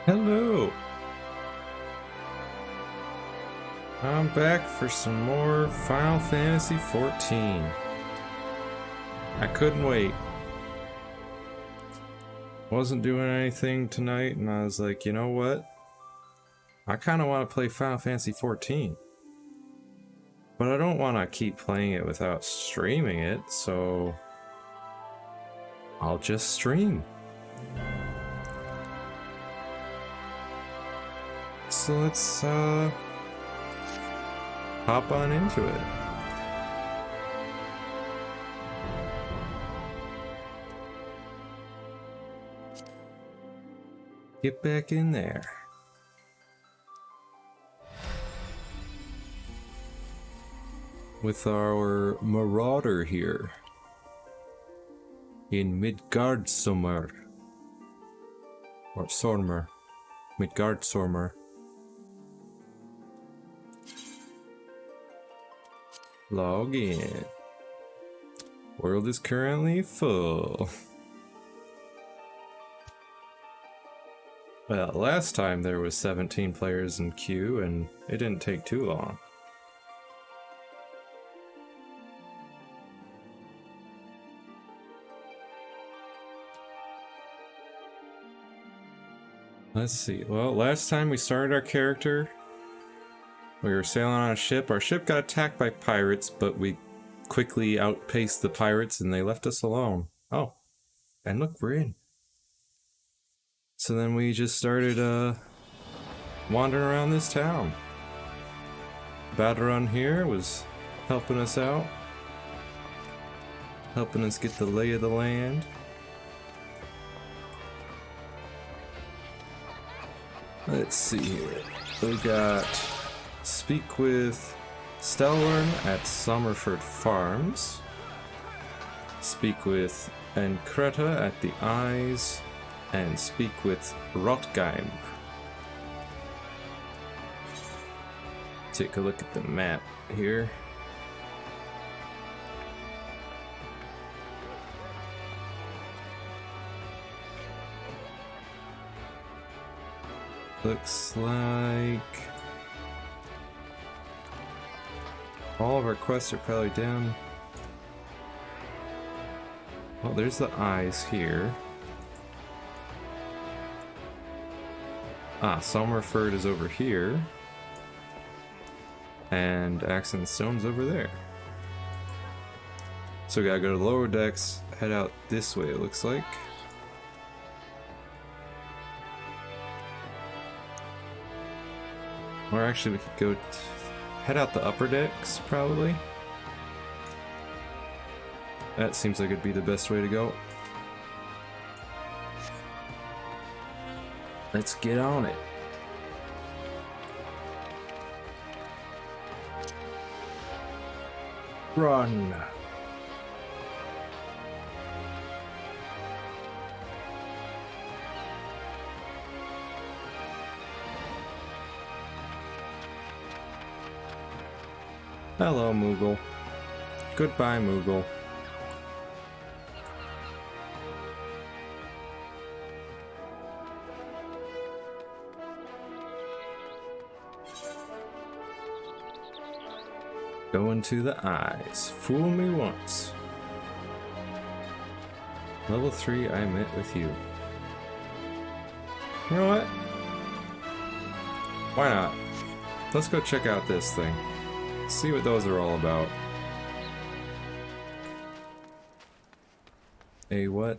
Hello! I'm back for some more Final Fantasy XIV. I couldn't wait. Wasn't doing anything tonight, and I was like, you know what? I kind of want to play Final Fantasy XIV. But I don't want to keep playing it without streaming it, so I'll just stream. So let's hop on into it. Get back in there. With our marauder here in Midgardsormr, or Sormr, Midgardsormr. Log in. World is currently full. Well, last time there was 17 players in queue and it didn't take too long. Let's see. Well, last time we started our character, we were sailing on a ship. Our ship got attacked by pirates, but we quickly outpaced the pirates and they left us alone. Oh, and look, we're in. So then we just started wandering around this town. Battle Run here was helping us out, helping us get the lay of the land. Let's see here. We got speak with Stellarn at Sommerford Farms. Speak with Encreta at the Eyes. And speak with Rotgeim. Take a look at the map here. Looks like all of our quests are probably down. Well, there's the Eyes here. Ah, Sommerford is over here. And Axe and Stone's over there. So we gotta go to the lower decks, head out this way it looks like. Or actually we could go head out the upper decks probably. That seems like it'd be the best way to go. Let's get on it. Run. Hello, Moogle. Goodbye, Moogle. Going to the Eyes. Fool me once. Level 3, I met with you. You know what? Why not? Let's go check out this thing. See what those are all about. A what?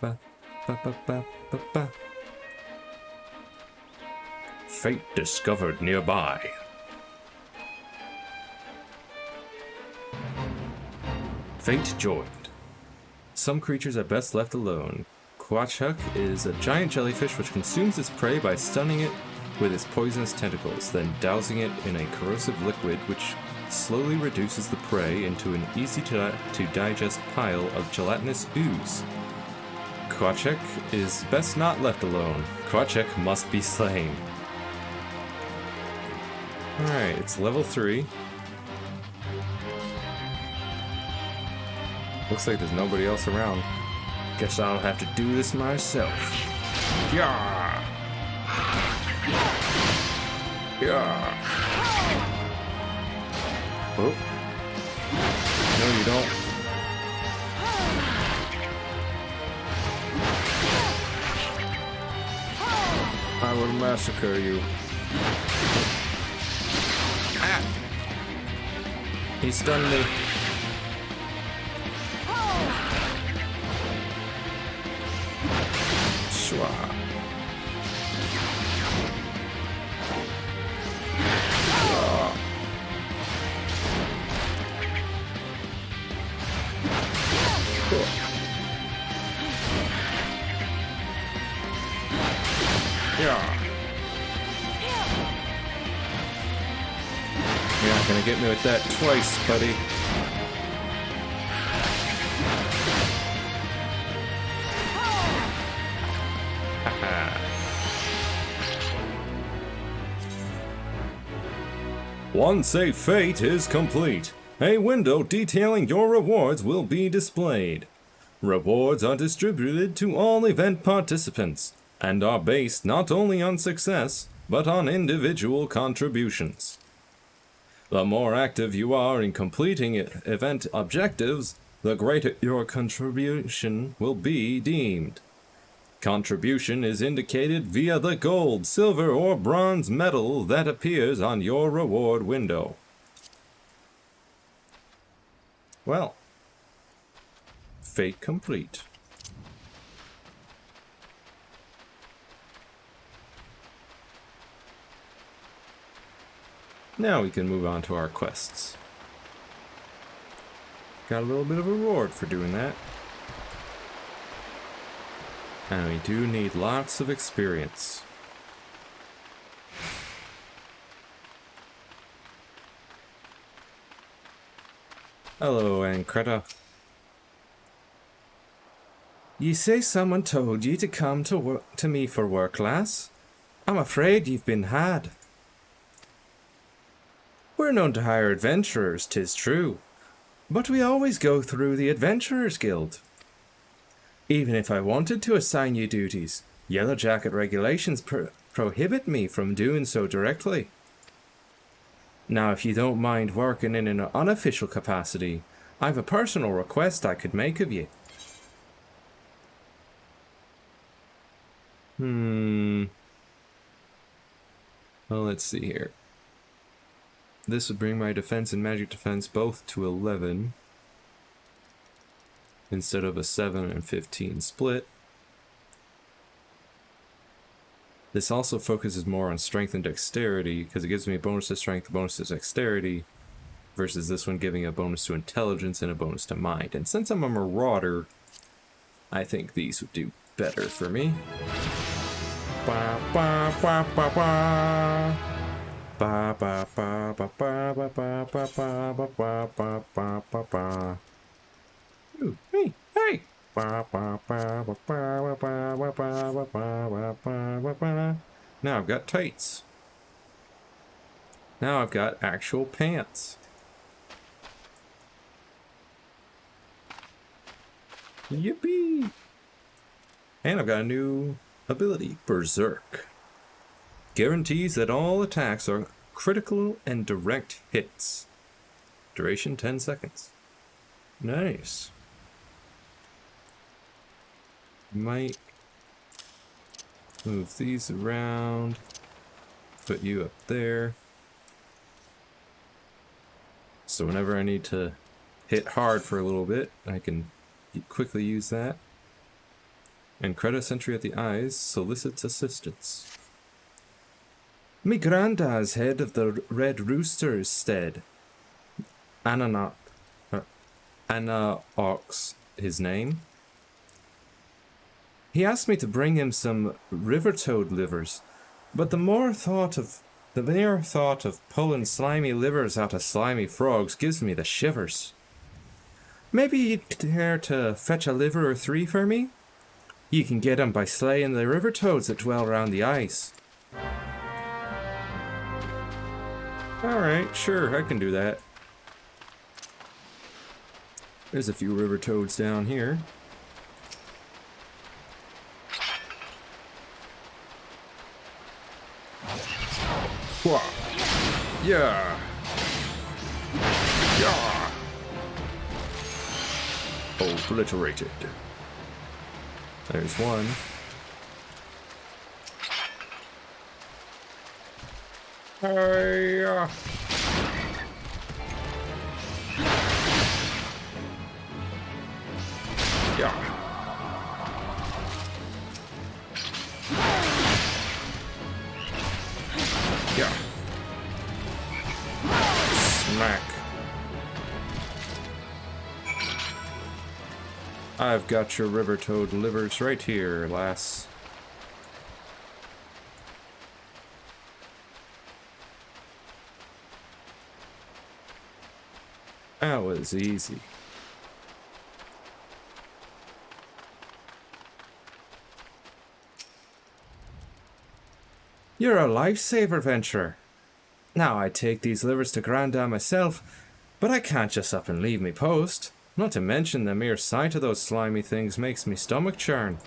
Ba, ba, ba, ba, ba, ba. Fate discovered nearby. Fate joined. Some creatures are best left alone. Quachuk is a giant jellyfish which consumes its prey by stunning it with its poisonous tentacles, then dousing it in a corrosive liquid which slowly reduces the prey into an easy-to-digest pile of gelatinous ooze. Krawcheck is best not left alone. Krawcheck must be slain. Alright, it's level 3. Looks like there's nobody else around. Guess I'll have to do this myself. Yeah! Yeah! Oh. No, you don't. I will massacre you. Ah! He stunned me. Shwa. You're not gonna get me with that twice, buddy. Once a fate is complete, a window detailing your rewards will be displayed. Rewards are distributed to all event participants, and are based not only on success, but on individual contributions. The more active you are in completing event objectives, the greater your contribution will be deemed. Contribution is indicated via the gold, silver, or bronze medal that appears on your reward window. Well, fate complete. Now we can move on to our quests. Got a little bit of a reward for doing that. And we do need lots of experience. Hello, Ankreta. You say someone told you to come to me for work, lass? I'm afraid you've been had. We're known to hire adventurers, 'tis true, but we always go through the Adventurers Guild. Even if I wanted to assign you duties, Yellow Jacket regulations prohibit me from doing so directly. Now, if you don't mind working in an unofficial capacity, I've a personal request I could make of you. Well, let's see here. This would bring my defense and magic defense both to 11. Instead of a 7 and 15 split. This also focuses more on strength and dexterity, because it gives me a bonus to strength, a bonus to dexterity, versus this one giving a bonus to intelligence and a bonus to mind. And since I'm a marauder, I think these would do better for me. Ba ba ba ba ba. Ba ba ba ba ba ba ba ba ba ba ba ba ba ba. Ooh, hey, hey! Now I've got tights. Now I've got actual pants. Yippee! And I've got a new ability, Berserk. Guarantees that all attacks are critical and direct hits. Duration 10 seconds. Nice. Might move these around, put you up there. So whenever I need to hit hard for a little bit, I can quickly use that. And credit sentry at the eyes solicits assistance. Me granddad's head of the Red Rooster's stead. Anna Ox, his name. He asked me to bring him some river toad livers, But the mere thought of pulling slimy livers out of slimy frogs gives me the shivers. Maybe you'd care to fetch a liver or three for me? You can get 'em by slaying the river toads that dwell around the ice. Alright, sure, I can do that. There's a few river toads down here. Whoa. Yeah. Yeah. Obliterated. There's one. Hey. Yeah. Yeah. Smack. I've got your river toad livers right here, lass. That was easy. You're a lifesaver, venturer. Now, I take these livers to Grandad myself, but I can't just up and leave me post. Not to mention the mere sight of those slimy things makes me stomach churn.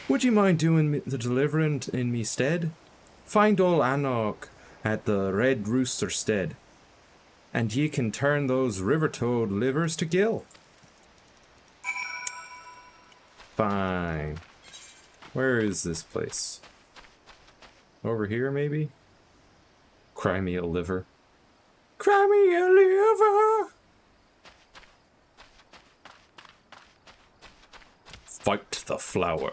Would you mind doing the delivering in me stead? Find old Anok at the Red Rooster stead, and ye can turn those river toad livers to gill. Fine. Where is this place? Over here, maybe? Cry me a liver. Cry me a liver! Fight the flower.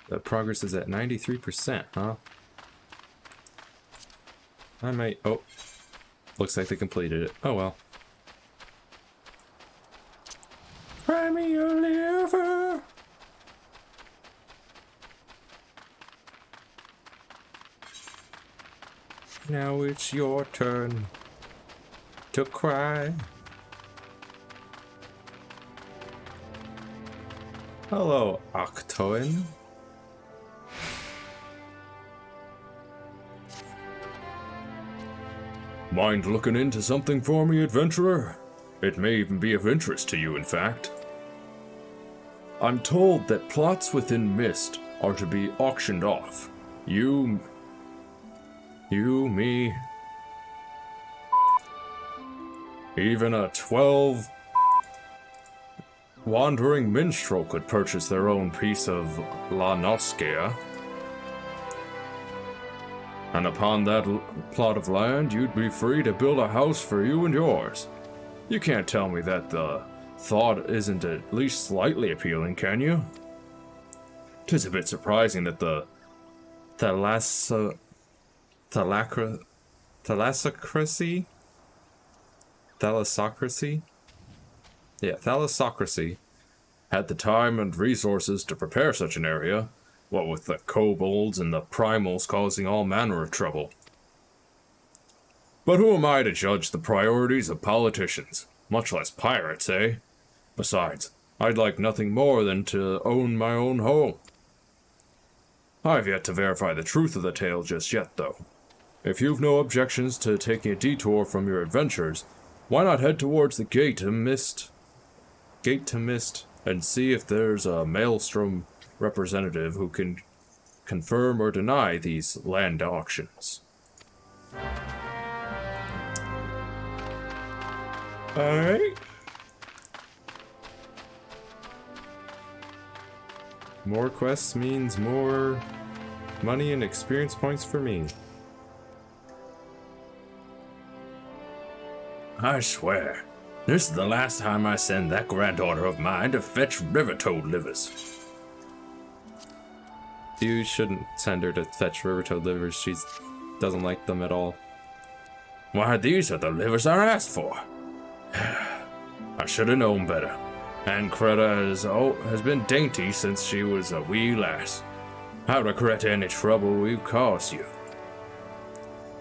The progress is at 93%, huh? I might... Oh. Looks like they completed it. Oh well. Cry me a liver! Now it's your turn to cry. Hello, Octoin. Mind looking into something for me, adventurer? It may even be of interest to you, in fact. I'm told that plots within Mist are to be auctioned off. You, me, even a 12 wandering minstrel could purchase their own piece of La Noscea. And upon that plot of land, you'd be free to build a house for you and yours. You can't tell me that the thought isn't at least slightly appealing, can you? 'Tis a bit surprising that the Thalassocracy? Yeah, Thalassocracy had the time and resources to prepare such an area, what with the kobolds and the primals causing all manner of trouble. But who am I to judge the priorities of politicians, much less pirates, eh? Besides, I'd like nothing more than to own my own home. I've yet to verify the truth of the tale just yet, though. If you've no objections to taking a detour from your adventures, why not head towards the Gate to Mist, and see if there's a Maelstrom representative who can confirm or deny these land auctions. Alright. More quests means more money and experience points for me. I swear, this is the last time I send that granddaughter of mine to fetch river toad livers. You shouldn't send her to fetch river toad livers. She doesn't like them at all. Why, these are the livers I asked for. I should have known better. And Creta has been dainty since she was a wee lass. I regret any trouble we've caused you.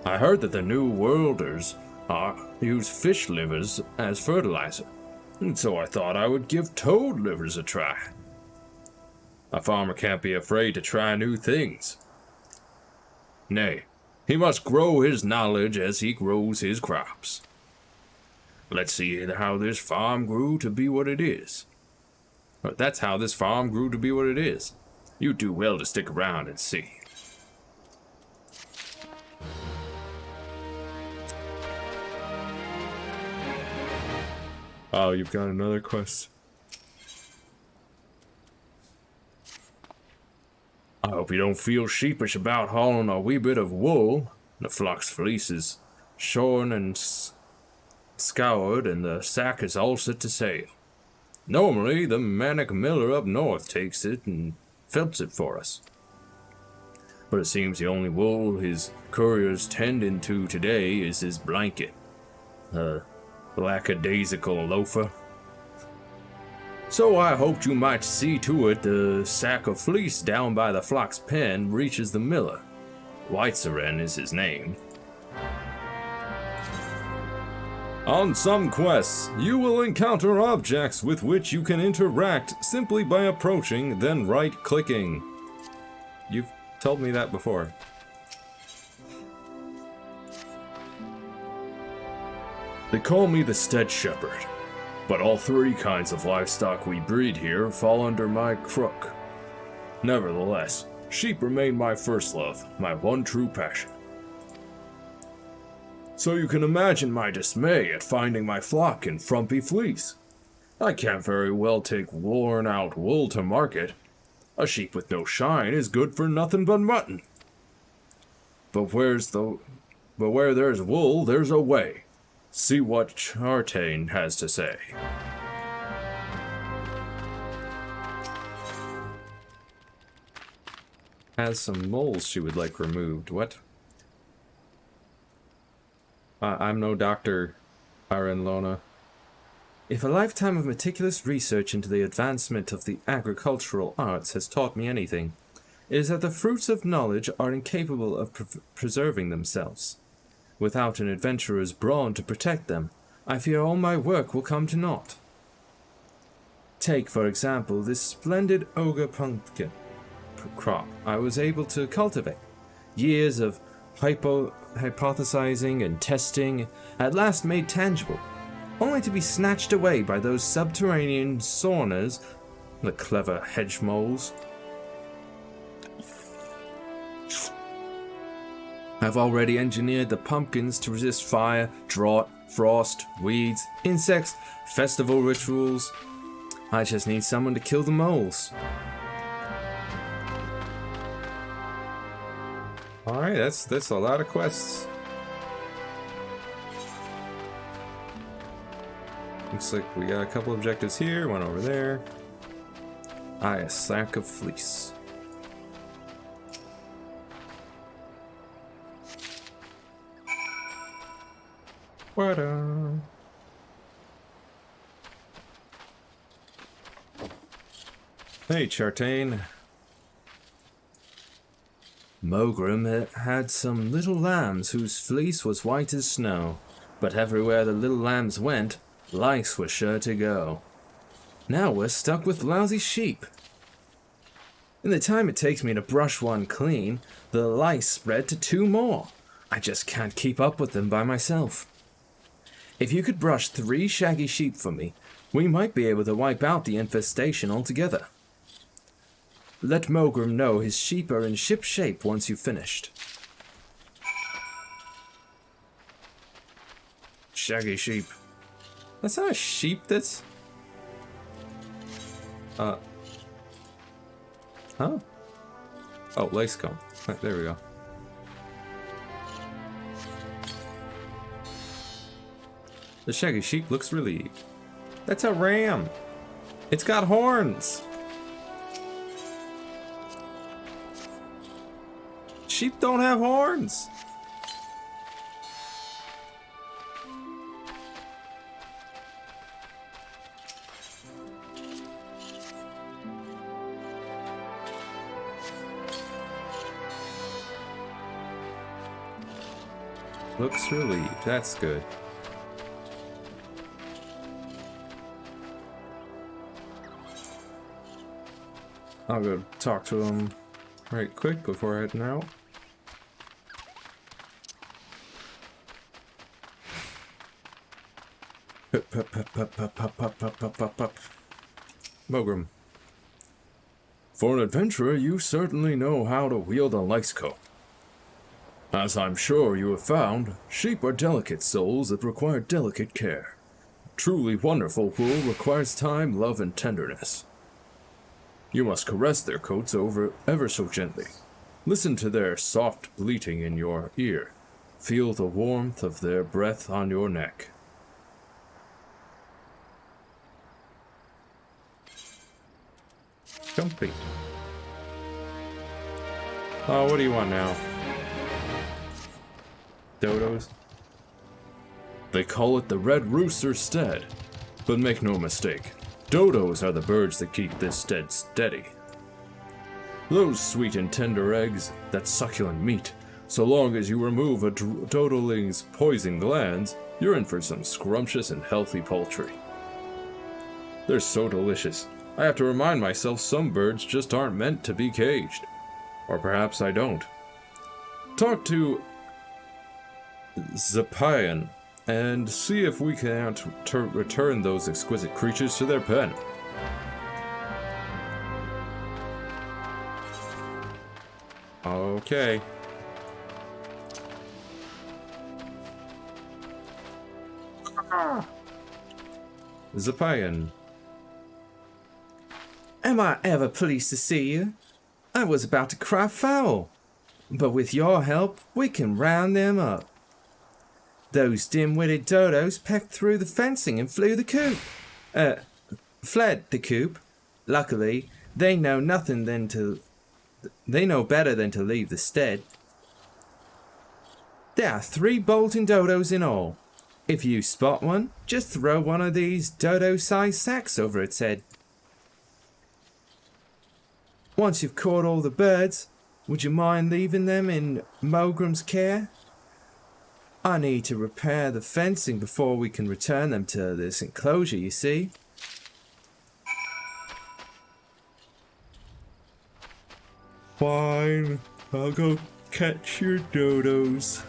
I heard that the New Worlders use fish livers as fertilizer, and so I thought I would give toad livers a try. A farmer can't be afraid to try new things. Nay, he must grow his knowledge as he grows his crops. Let's see how this farm grew to be what it is. But that's how this farm grew to be what it is. You do well to stick around and see. Oh, you've got another quest. I hope you don't feel sheepish about hauling a wee bit of wool. The flock's fleece is shorn and scoured, and the sack is all set to sail. Normally, the manic miller up north takes it and felts it for us. But it seems the only wool his courier's tending to today is his blanket. Lackadaisical loafer. So I hoped you might see to it the sack of fleece down by the flock's pen reaches the miller. Whiteseren is his name. On some quests, you will encounter objects with which you can interact simply by approaching, then right-clicking. You've told me that before. They call me the Stead Shepherd, but all three kinds of livestock we breed here fall under my crook. Nevertheless, sheep remain my first love, my one true passion. So you can imagine my dismay at finding my flock in frumpy fleece. I can't very well take worn-out wool to market. A sheep with no shine is good for nothing but mutton. But where there's wool, there's a way. See what Chartain has to say. Has some moles she would like removed. What? I'm no doctor, Arenlona. If a lifetime of meticulous research into the advancement of the agricultural arts has taught me anything, it is that the fruits of knowledge are incapable of preserving themselves. Without an adventurer's brawn to protect them, I fear all my work will come to naught. Take, for example, this splendid ogre pumpkin crop I was able to cultivate. Years of hypothesizing and testing at last made tangible, only to be snatched away by those subterranean sawners, the clever hedge moles. I've already engineered the pumpkins to resist fire, drought, frost, weeds, insects, festival rituals. I just need someone to kill the moles. Alright, that's a lot of quests. Looks like we got a couple objectives here, one over there. A sack of fleece. Hey, Chartain. Mogrim had some little lambs whose fleece was white as snow, but everywhere the little lambs went, lice were sure to go. Now we're stuck with lousy sheep. In the time it takes me to brush one clean, the lice spread to 2 more. I just can't keep up with them by myself. If you could brush 3 shaggy sheep for me, we might be able to wipe out the infestation altogether. Let Mogrim know his sheep are in ship shape once you've finished. Shaggy sheep. That's not a sheep, that's... Huh? Oh, lace comb. Right, there we go. The shaggy sheep looks relieved. That's a ram. It's got horns. Sheep don't have horns. Looks relieved. That's good. I'll go talk to him right quick before heading out. Mogram. For an adventurer, you certainly know how to wield a lyxco. As I'm sure you have found, sheep are delicate souls that require delicate care. Truly wonderful wool requires time, love, and tenderness. You must caress their coats over ever so gently. Listen to their soft bleating in your ear. Feel the warmth of their breath on your neck. Complete. Oh, what do you want now? Dodos? They call it the red rooster's stead. But make no mistake, dodos are the birds that keep this stead steady. Those sweet and tender eggs, that succulent meat, so long as you remove a dodoling's poison glands, you're in for some scrumptious and healthy poultry. They're so delicious. I have to remind myself some birds just aren't meant to be caged. Or perhaps I don't. Talk to Zapian and see if we can't return those exquisite creatures to their pen. Okay. Zapian. Am I ever pleased to see you? I was about to cry foul, but with your help, we can round them up. Those dim-witted dodos pecked through the fencing and fled the coop. Luckily, they know better than to leave the stead. There are 3 bolting dodos in all. If you spot one, just throw one of these dodo-sized sacks over its head. Once you've caught all the birds, would you mind leaving them in Mogram's care? I need to repair the fencing before we can return them to this enclosure, you see. Fine. I'll go catch your dodos.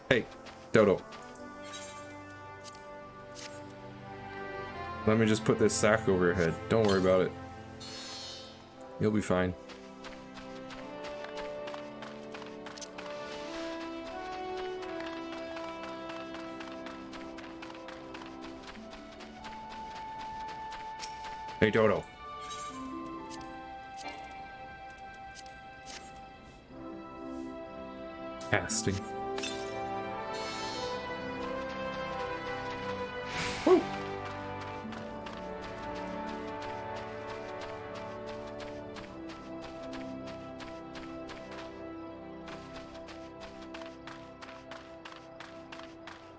Hey, Dodo. Let me just put this sack over your head. Don't worry about it. You'll be fine. Hey, Dodo. Casting. Woo!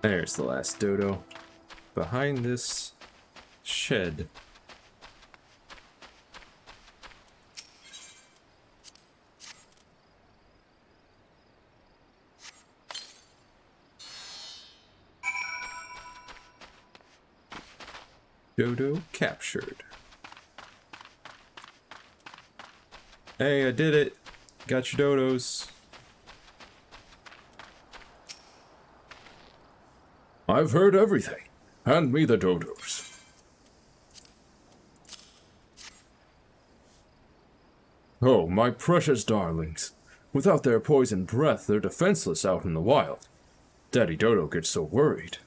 There's the last dodo. Behind this shed. Dodo captured. Hey, I did it. Got your dodos. I've heard everything. Hand me the dodos. Oh, my precious darlings. Without their poison breath, they're defenseless out in the wild. Daddy Dodo gets so worried.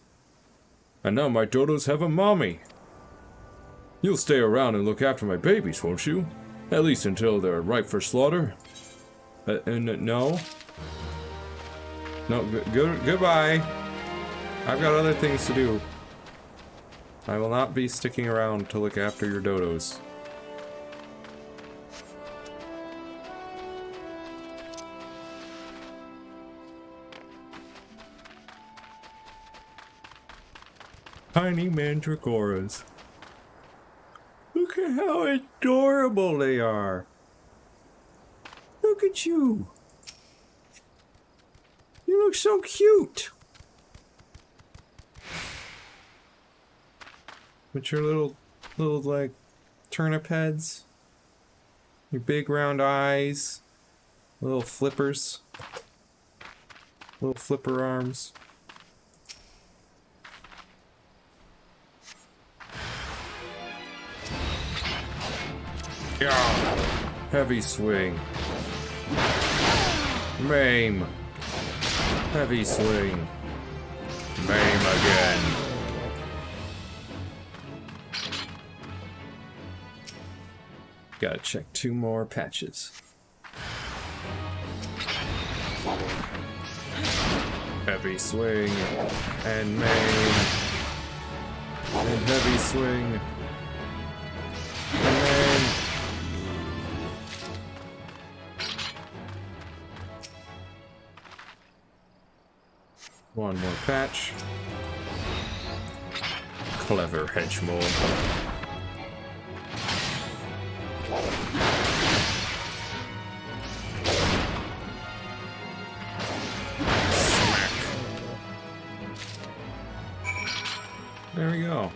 And now my dodos have a mommy. You'll stay around and look after my babies, won't you? At least until they're ripe for slaughter. No. No, goodbye. I've got other things to do. I will not be sticking around to look after your dodos. Tiny mandragoras. Look at how adorable they are. Look at you. so cute. With your little like turnip heads, your big round eyes, little flippers, little flipper arms. Yeah. Heavy swing. Maim. Heavy swing. Maim again. Gotta check 2 more patches. Heavy swing and maim. And heavy swing and maim. One more patch. Clever hedgemore. Smack. There we go.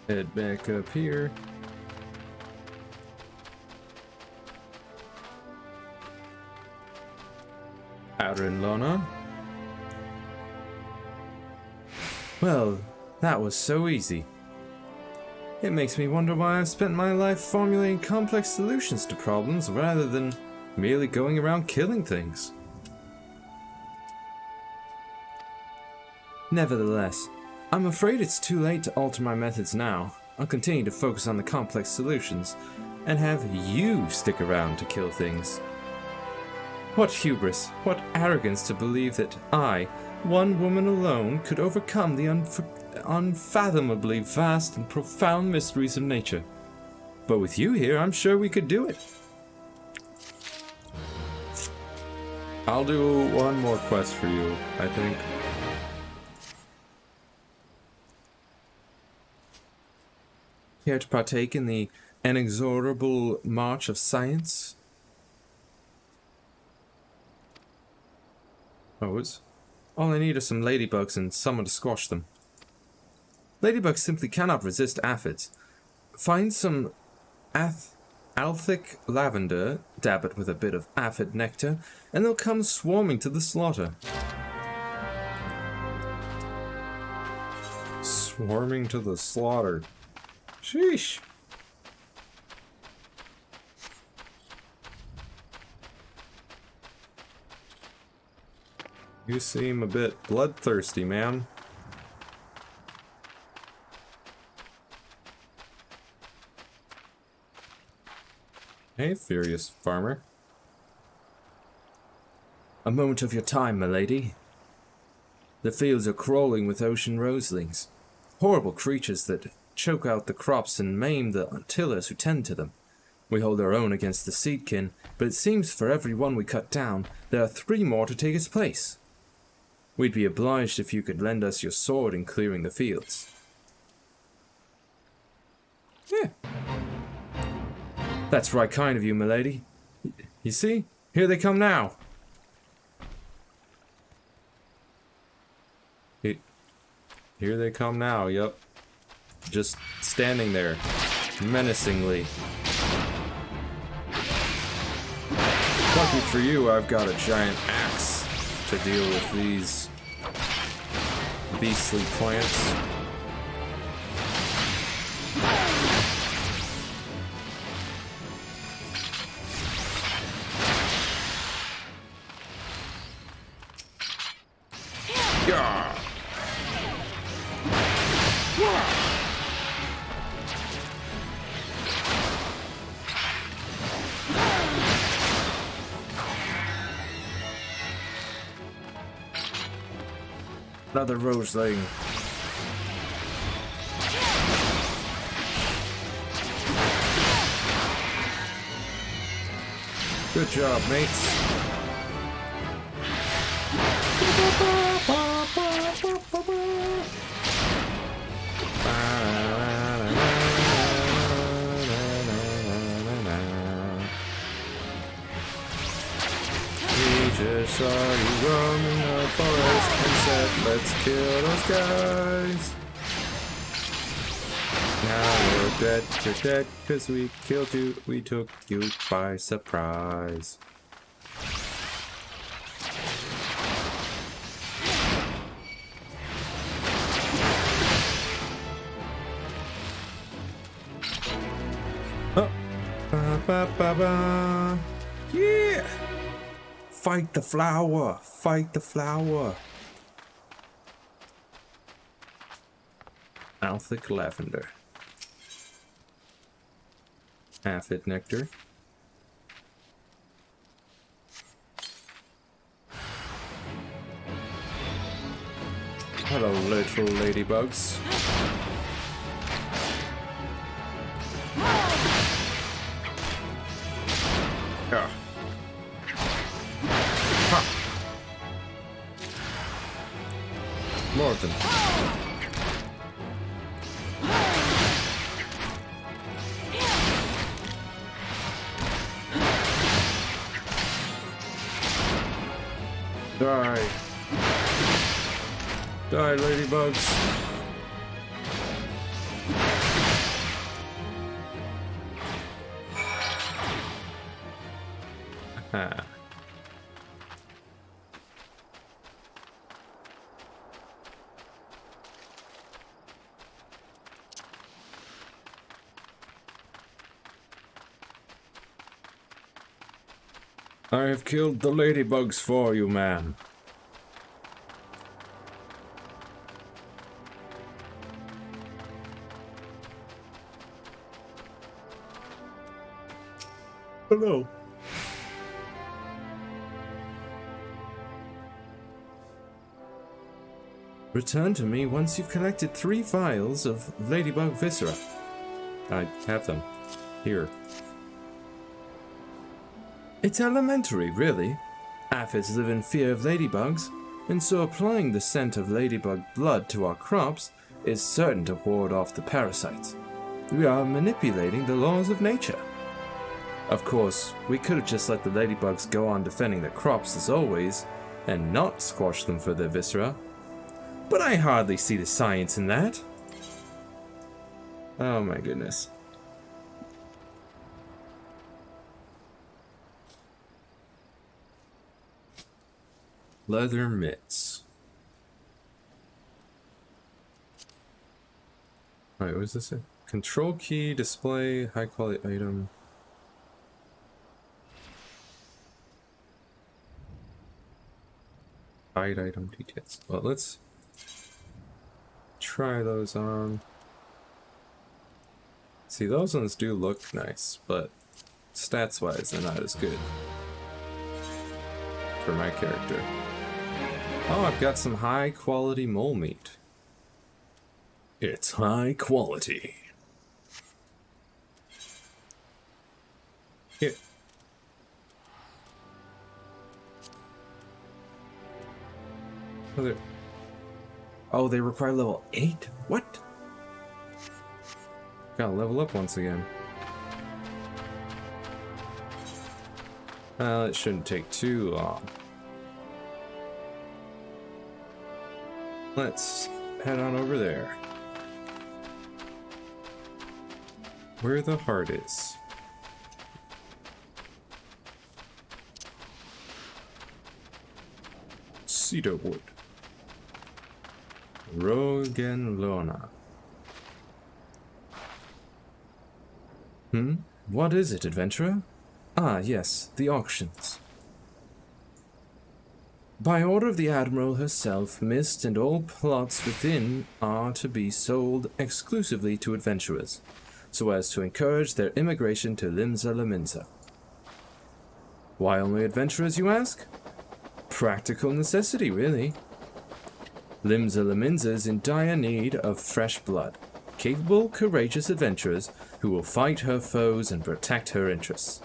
Head back up here. Outer and Lona. Well, that was so easy. It makes me wonder why I've spent my life formulating complex solutions to problems rather than merely going around killing things. Nevertheless, I'm afraid it's too late to alter my methods now. I'll continue to focus on the complex solutions and have you stick around to kill things. What hubris, what arrogance to believe that I, one woman alone, could overcome the unfathomably vast and profound mysteries of nature. But with you here, I'm sure we could do it. I'll do one more quest for you, I think. Care to partake in the inexorable march of science? Oh, it's... All I need are some ladybugs and someone to squash them. Ladybugs simply cannot resist aphids. Find some althic lavender, dab it with a bit of aphid nectar, and they'll come swarming to the slaughter. Swarming to the slaughter. Sheesh. You seem a bit bloodthirsty, man. Hey, furious farmer. A moment of your time, milady. The fields are crawling with ocean roselings, horrible creatures that choke out the crops and maim the tillers who tend to them. We hold our own against the seedkin, but it seems for every one we cut down, there are 3 more to take its place. We'd be obliged if you could lend us your sword in clearing the fields. Yeah. That's right kind of you, milady. You see? Here they come now. Here they come now, yep. Just standing there, menacingly. Lucky for you, I've got a giant axe to deal with these beastly plants. Yeah. Another roseling. Good job, mates. Saw you roaming the forest and said, let's kill those guys. Now you're dead, cause we killed you, we took you by surprise. Oh. Ba, ba, ba, ba. Yeah! Fight the flower! Fight the flower! Alphic lavender. Aphid nectar. Hello, little ladybugs. Yeah. Ha. More of them. Die. Die, ladybugs. Ha. I have killed the ladybugs for you, ma'am. Hello. Return to me once you've collected 3 vials of ladybug viscera. I have them. Here. It's elementary, really. Aphids live in fear of ladybugs, and so applying the scent of ladybug blood to our crops is certain to ward off the parasites. We are manipulating the laws of nature. Of course, we could have just let the ladybugs go on defending their crops as always, and not squash them for their viscera. But I hardly see the science in that. Oh my goodness. Leather mitts. Alright, what does this say? Control key, display, high quality item. Hide item details. Well, let's try those on. See, those ones do look nice, but stats wise, they're not as good for my character. Oh, I've got some high quality mole meat. It's high quality. Here. Oh, they require level 8? What? Gotta level up once again. Well, it shouldn't take too long. Let's head on over there. Where the heart is. Cedar wood. Rogenlona. What is it, adventurer? Ah, yes, the auctions. By order of the Admiral herself, Mist and all plots within are to be sold exclusively to adventurers, so as to encourage their immigration to Limsa Laminsa. Why only adventurers, you ask? Practical necessity, really. Limsa Laminsa is in dire need of fresh blood, capable, courageous adventurers who will fight her foes and protect her interests.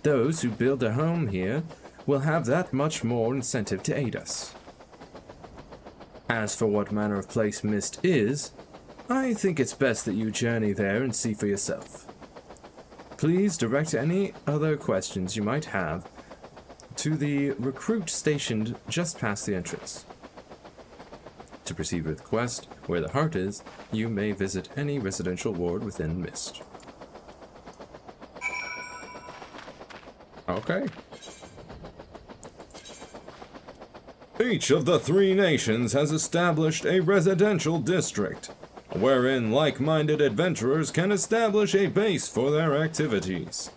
Those who build a home here will have that much more incentive to aid us. As for what manner of place Mist is, I think it's best that you journey there and see for yourself. Please direct any other questions you might have to the recruit stationed just past the entrance. To proceed with the quest, where the heart is, you may visit any residential ward within Mist. Okay. Each of the 3 nations has established a residential district, wherein like-minded adventurers can establish a base for their activities.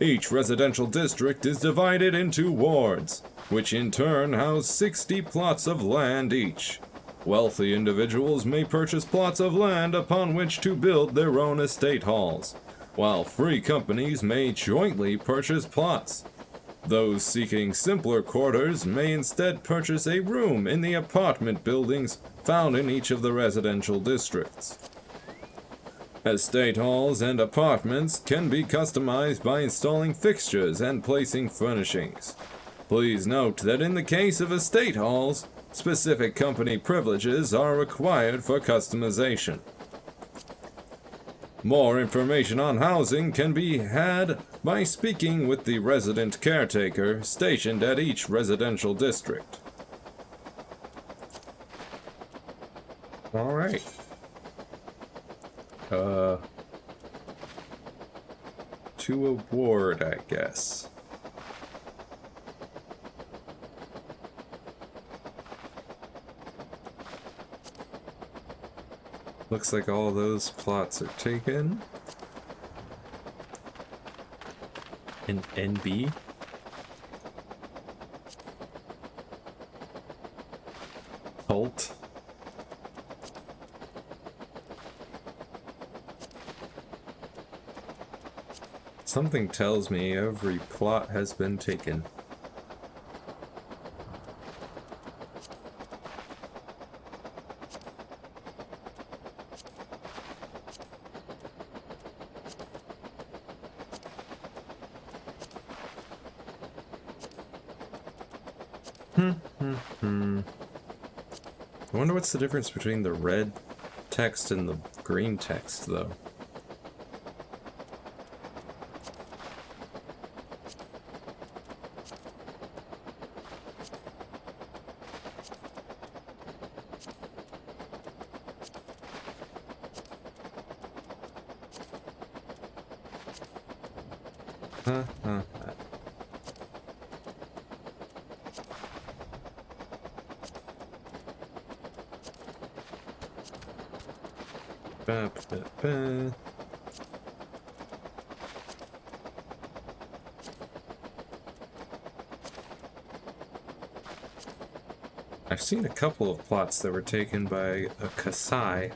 Each residential district is divided into wards, which in turn house 60 plots of land each. Wealthy individuals may purchase plots of land upon which to build their own estate halls, while free companies may jointly purchase plots. Those seeking simpler quarters may instead purchase a room in the apartment buildings found in each of the residential districts. Estate halls and apartments can be customized by installing fixtures and placing furnishings. Please note that in the case of estate halls, specific company privileges are required for customization. More information on housing can be had by speaking with the resident caretaker stationed at each residential district. Alright. To a ward, I guess. Looks like all those plots are taken. In NB? Cult. Something tells me every plot has been taken. I wonder what's the difference between the red text and the green text, though. Ba, ba, ba. I've seen a couple of plots that were taken by a Kasai.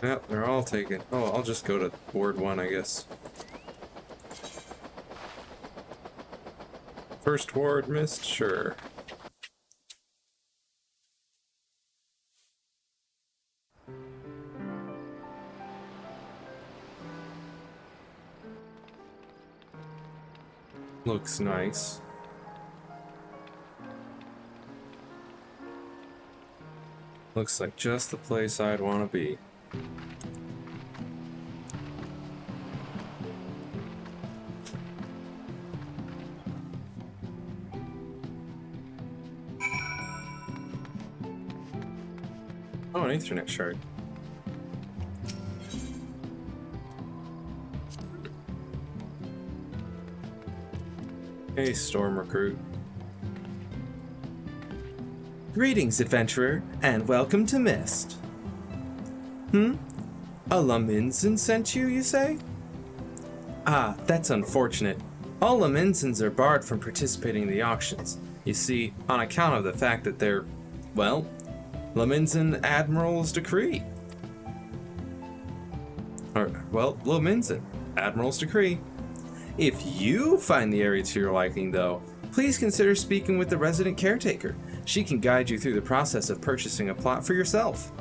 Yep, they're all taken. Oh, I'll just go to Ward 1, I guess. First ward missed? Sure. Looks nice. Looks like just the place I'd want to be. Oh, an Ethernet shard. Hey, Storm Recruit. Greetings, adventurer, and welcome to Mist. A Laminzen sent you, you say? Ah, that's unfortunate. All Laminzens are barred from participating in the auctions. You see, on account of the fact that they're, well, Laminzen Admiral's decree. Laminzen Admiral's decree. If you find the area to your liking, though, please consider speaking with the resident caretaker. She can guide you through the process of purchasing a plot for yourself.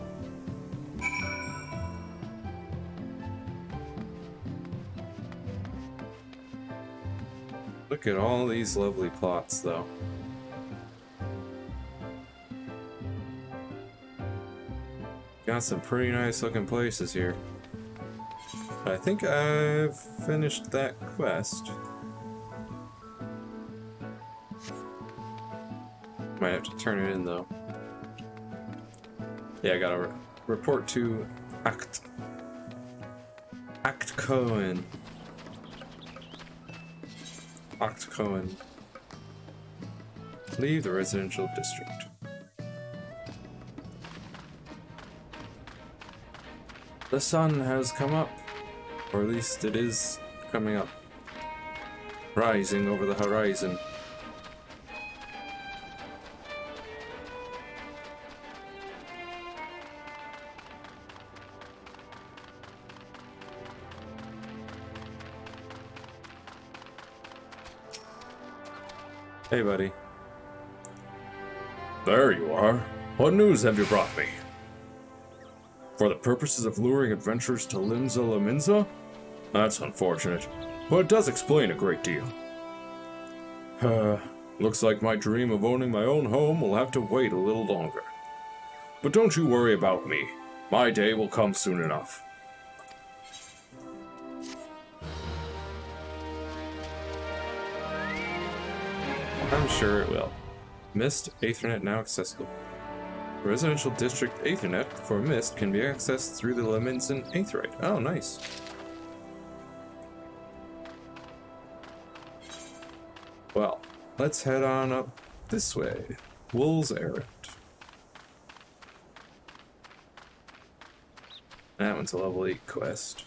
Look at all these lovely plots, though. Got some pretty nice looking places here. I think I've finished that quest. Might have to turn it in though. Yeah, I gotta report to Act Cohen. Act Cohen. Leave the residential district. The sun has come up, or at least it is coming up, rising over the horizon. Hey, buddy. There you are. What news have you brought me? For the purposes of luring adventurers to Limsa Laminza? That's unfortunate, but it does explain a great deal. Looks like my dream of owning my own home will have to wait a little longer. But don't you worry about me. My day will come soon enough. I'm sure it will. Mist Ethernet now accessible. The residential district Ethernet for Mist can be accessed through the Laminzan Aetherite. Oh, nice. Well, let's head on up this way. Wool's Errand. That one's a level 8 quest.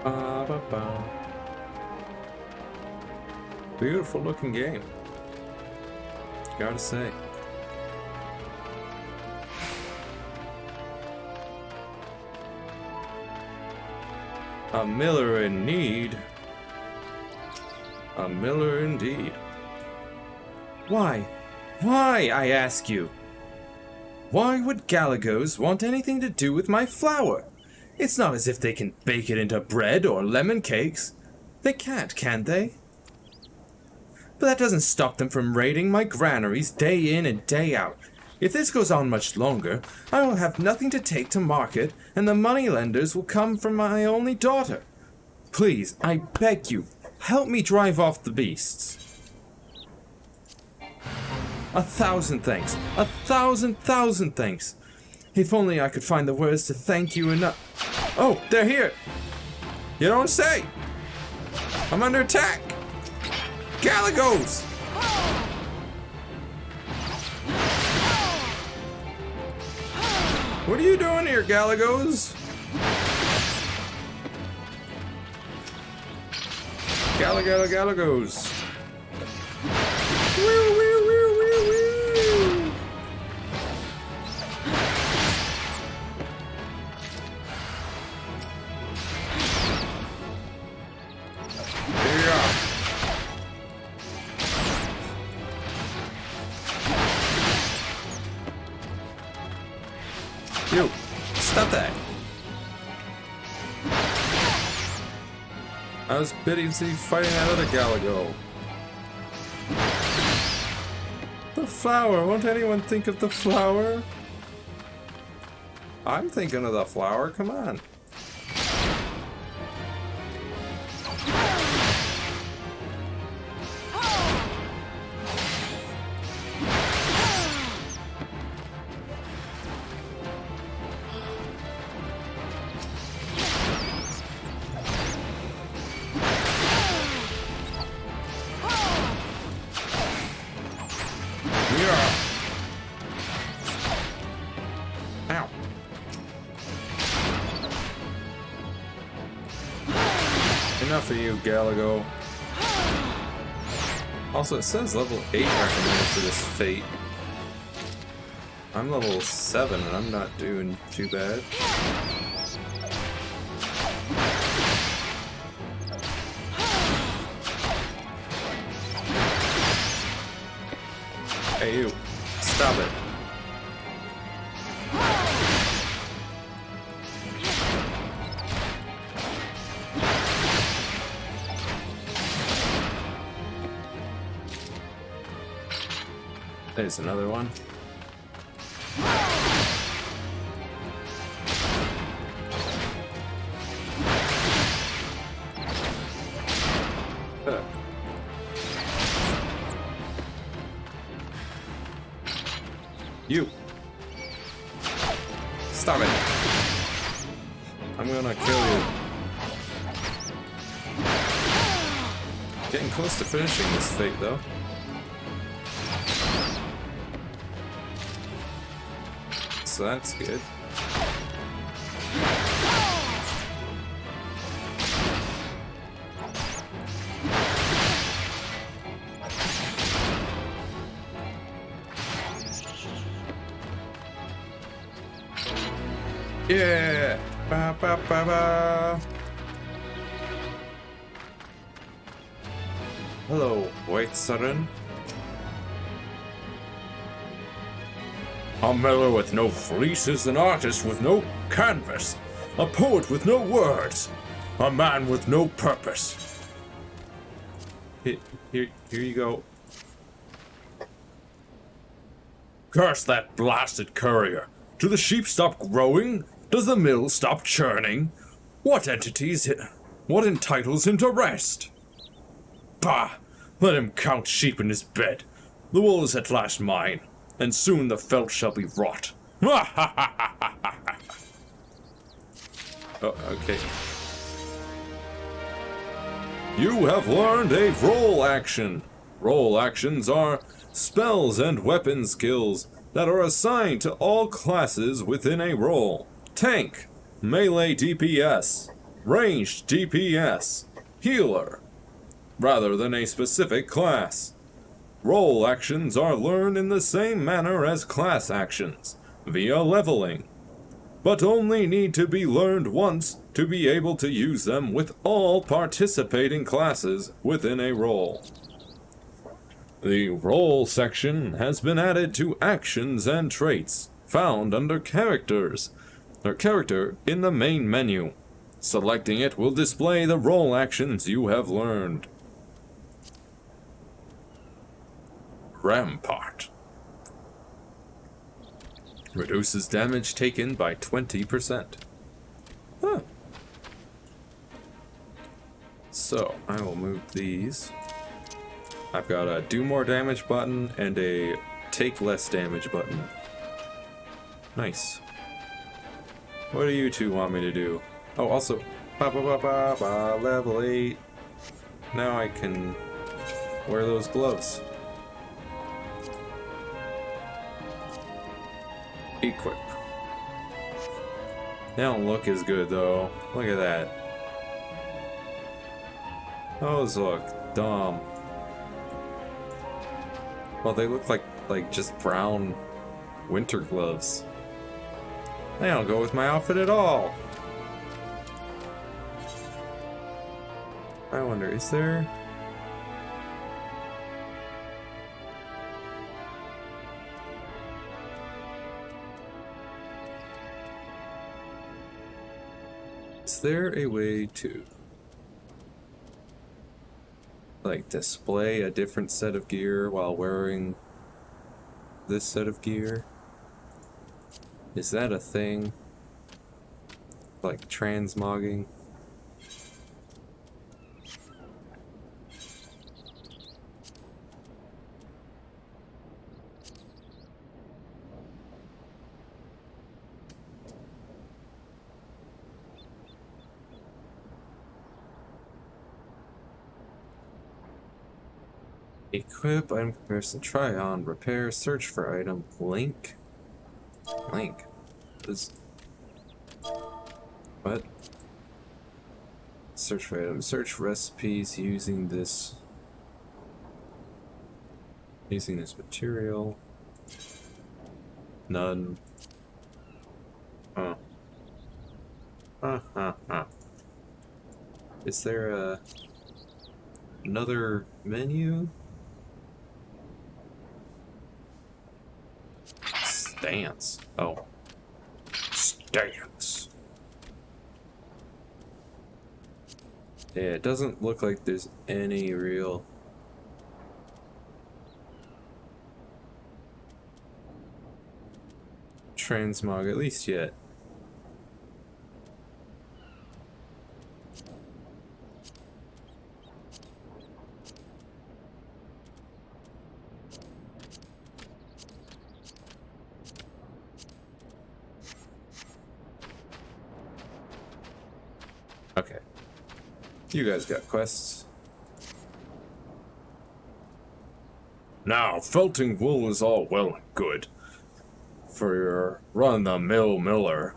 Ba-ba-ba. Beautiful looking game. Gotta say. A miller in need. A miller indeed. Why? Why, I ask you? Why would Galagos want anything to do with my flour? It's not as if they can bake it into bread or lemon cakes. They can't, can they? But that doesn't stop them from raiding my granaries day in and day out. If this goes on much longer, I will have nothing to take to market, and the moneylenders will come from my only daughter. Please, I beg you, help me drive off the beasts. 1,000 thanks. 1,000 thanks. If only I could find the words to thank you enough. Oh, they're here. You don't say. I'm under attack. Galagos! What are you doing here, Galagos? Galagos. Woo, woo, woo, woo, woo. Yeah. Yo, stop that. I was busy fighting that other Galago. The flower. Won't anyone think of the flower? I'm thinking of the flower. Come on. Ow. Enough of you, Galago. Also, it says level 8 recommended for this fate. I'm level 7 and I'm not doing too bad. Hey you, stop it. There's another one. You! Stop it! I'm gonna kill you. Getting close to finishing this fate, though. So that's good. Yeah! Ba, ba, ba, ba. Hello, White Sudden. A miller with no fleece is an artist with no canvas, a poet with no words, a man with no purpose. Here you go. Curse that blasted courier. Do the sheep stop growing? Does the mill stop churning? What entitles him to rest? Bah! Let him count sheep in his bed. The wool is at last mine, and soon the felt shall be wrought. Oh, okay. You have learned a roll action. Roll actions are spells and weapon skills that are assigned to all classes within a role. Tank, melee DPS, ranged DPS, healer, rather than a specific class. Role actions are learned in the same manner as class actions, via leveling, but only need to be learned once to be able to use them with all participating classes within a role. The role section has been added to actions and traits, found under characters, or character in the main menu. Selecting it will display the role actions you have learned. Rampart. Reduces damage taken by 20%. Huh. So, I will move these. I've got a do more damage button and a take less damage button. Nice. What do you two want me to do? Oh, also, level 8. Now I can wear those gloves. Equip. They don't look as good though. Look at that. Those look dumb. Well, they look like just brown winter gloves. They don't go with my outfit at all. I wonder, is there... Is there a way to, like, display a different set of gear while wearing this set of gear? Is that a thing? Like transmogging? Equip, item comparison, try on, repair, search for item, link. Link. This. What? Search for items, search recipes using this. Using this material. None. Huh. Is there another menu? Stance. Oh. Stance. Yeah, it doesn't look like there's any real transmog, at least yet. Okay. You guys got quests. Now, felting wool is all well and good for your run-the-mill miller.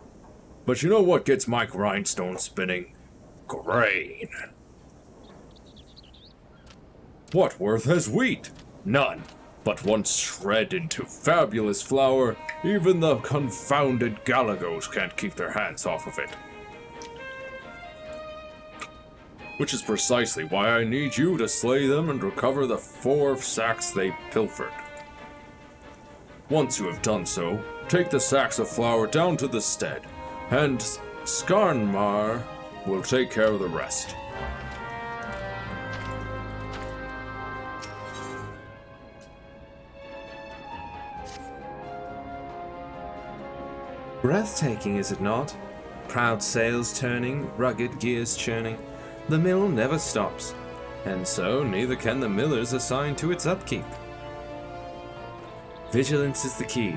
But you know what gets my grindstone spinning? Grain. What worth has wheat? None. But once shred into fabulous flour, even the confounded Galagos can't keep their hands off of it. Which is precisely why I need you to slay them and recover the 4 sacks they pilfered. Once you have done so, take the sacks of flour down to the stead, and Skarnmar will take care of the rest. Breathtaking, is it not? Proud sails turning, rugged gears churning. The mill never stops, and so neither can the millers assigned to its upkeep. Vigilance is the key.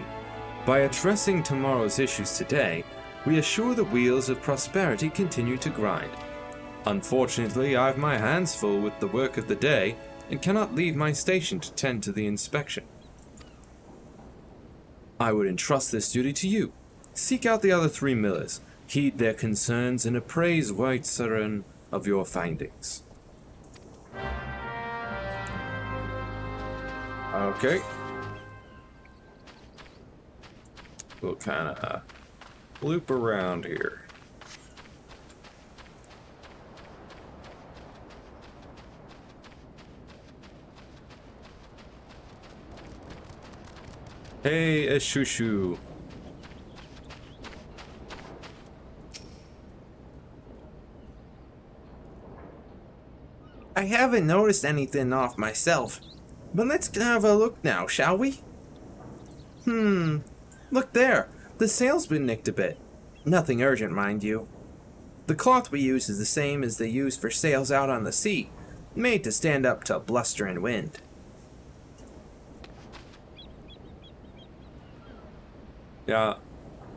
By addressing tomorrow's issues today, we assure the wheels of prosperity continue to grind. Unfortunately, I've my hands full with the work of the day and cannot leave my station to tend to the inspection. I would entrust this duty to you. Seek out the other 3 millers, heed their concerns, and appraise White Saren of your findings. Okay. We'll kind of loop around here. Hey, Eshushu. I haven't noticed anything off myself, but let's have a look now, shall we? Look there. The sail's been nicked a bit. Nothing urgent, mind you. The cloth we use is the same as they use for sails out on the sea, made to stand up to bluster and wind. Yeah,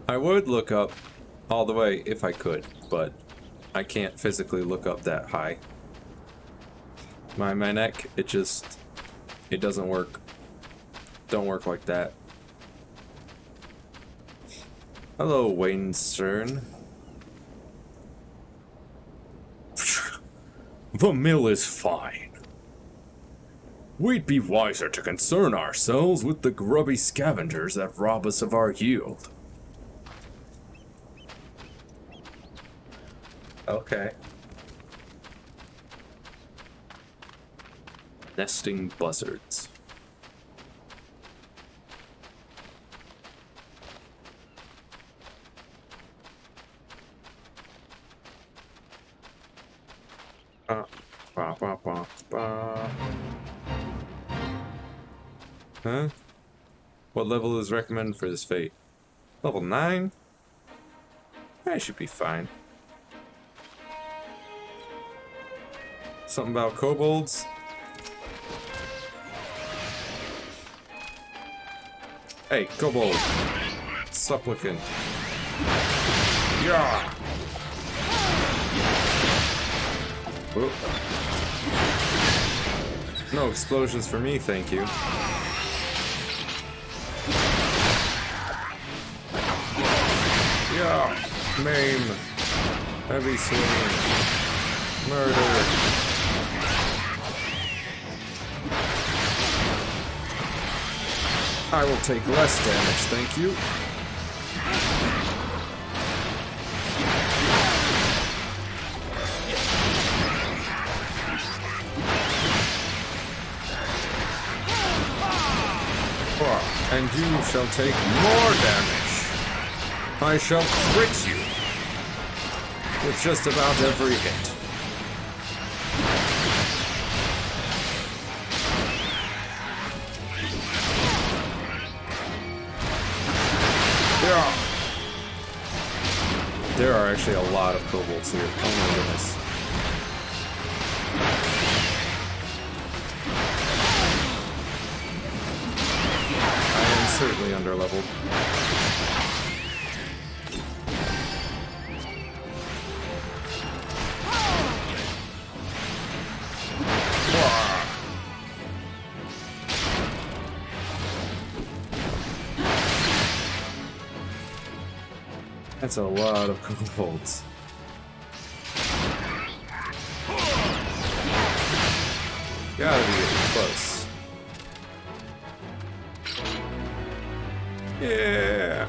I would look up all the way if I could, but I can't physically look up that high. My neck, it doesn't work. Don't work like that. Hello, Wayne Stern. The mill is fine. We'd be wiser to concern ourselves with the grubby scavengers that rob us of our yield. Okay. Nesting buzzards. Huh? What level is recommended for this fate? Level 9? I should be fine. Something about kobolds? Hey, kobold! Stop looking. Yeah! Whoop. No explosions for me, thank you. Yeah! Maim! Heavy swing! Murder! I will take less damage, thank you. And you shall take more damage. I shall crit you with just about every hit. Yeah. There are actually a lot of kobolds here. Oh my goodness. I am certainly underleveled. That's a lot of kobolds. Gotta be getting close. Yeah!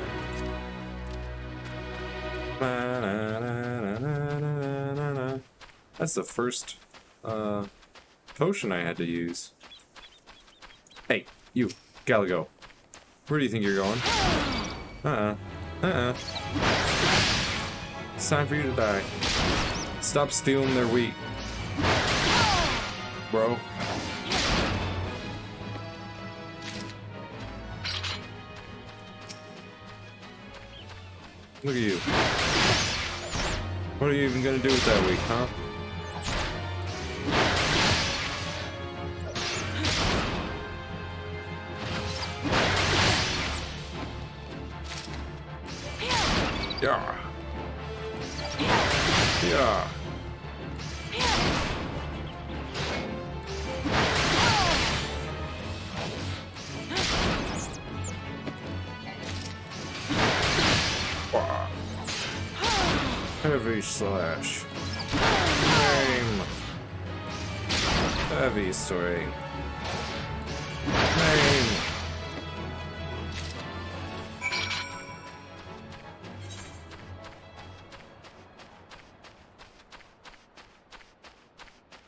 That's the first potion I had to use. Hey, you, Galago. Where do you think you're going? It's time for you to die. Stop stealing their wheat. Bro. Look at you. What are you even gonna do with that wheat, huh? Yeah. Yeah. Heavy slash. Name. Heavy swing. Name.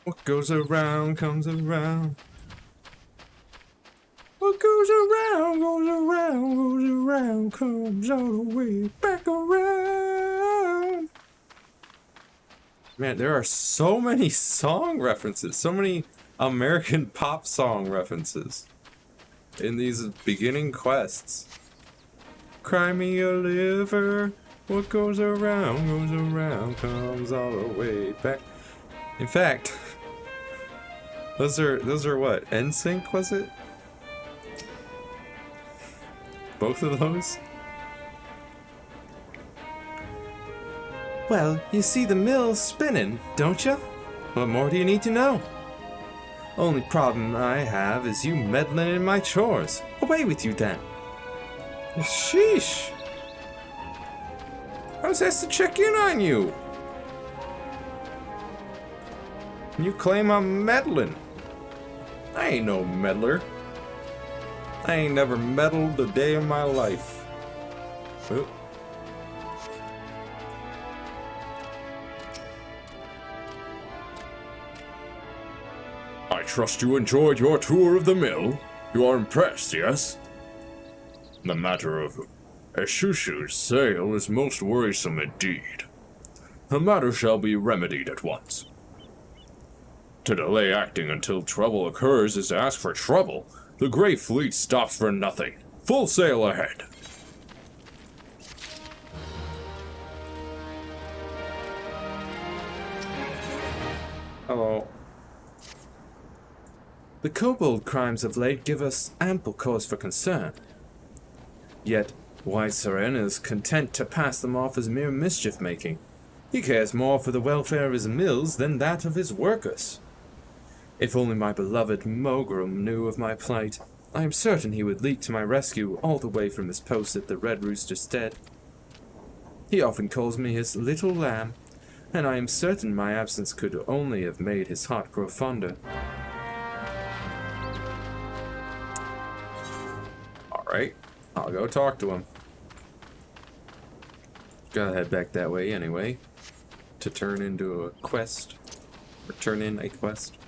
What goes around comes around. What goes around, goes around, goes around, comes all the way back around. Man, there are so many song references, so many American pop song references in these beginning quests. Cry me a liver, what goes around, comes all the way back. In fact, those are what? NSYNC, was it? Both of those? Well, you see the mill's spinning, don't you? What more do you need to know? Only problem I have is you meddling in my chores. Away with you then. Sheesh! I was asked to check in on you. You claim I'm meddling. I ain't no meddler. I ain't never meddled a day in my life. Oop. I trust you enjoyed your tour of the mill. You are impressed, yes? The matter of Eshushu's sale is most worrisome indeed. The matter shall be remedied at once. To delay acting until trouble occurs is to ask for trouble. The Grey Fleet stops for nothing. Full sail ahead. Hello. The kobold crimes of late give us ample cause for concern. Yet, White Seren is content to pass them off as mere mischief-making. He cares more for the welfare of his mills than that of his workers. If only my beloved Mogrim knew of my plight, I am certain he would leap to my rescue all the way from his post at the Red Rooster Stead. He often calls me his little lamb, and I am certain my absence could only have made his heart grow fonder. Alright, I'll go talk to him. Gotta head back that way anyway, to turn into a quest, or turn in a quest.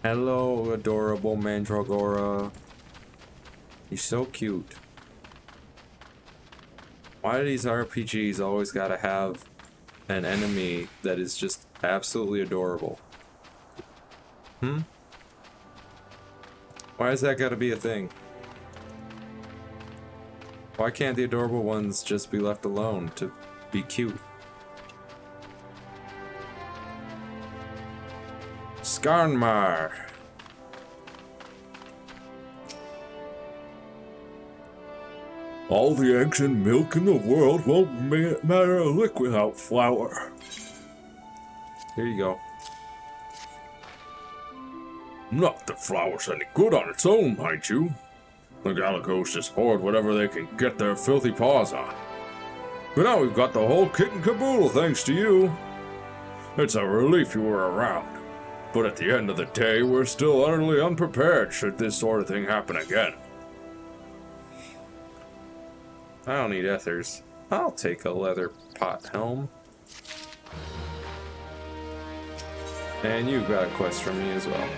Hello, adorable Mandragora. You're so cute. Why do these RPGs always gotta have an enemy that is just absolutely adorable? Why has that gotta be a thing? Why can't the adorable ones just be left alone to be cute? Skarnmar. All the eggs and milk in the world won't matter a lick without flour. Here you go. Not that flour's any good on its own, mind you. The Galagos just hoard whatever they can get their filthy paws on. But now we've got the whole kit and caboodle thanks to you. It's a relief you were around. But at the end of the day, we're still utterly unprepared should this sort of thing happen again. I don't need ethers. I'll take a leather pot helm. And you've got a quest for me as well.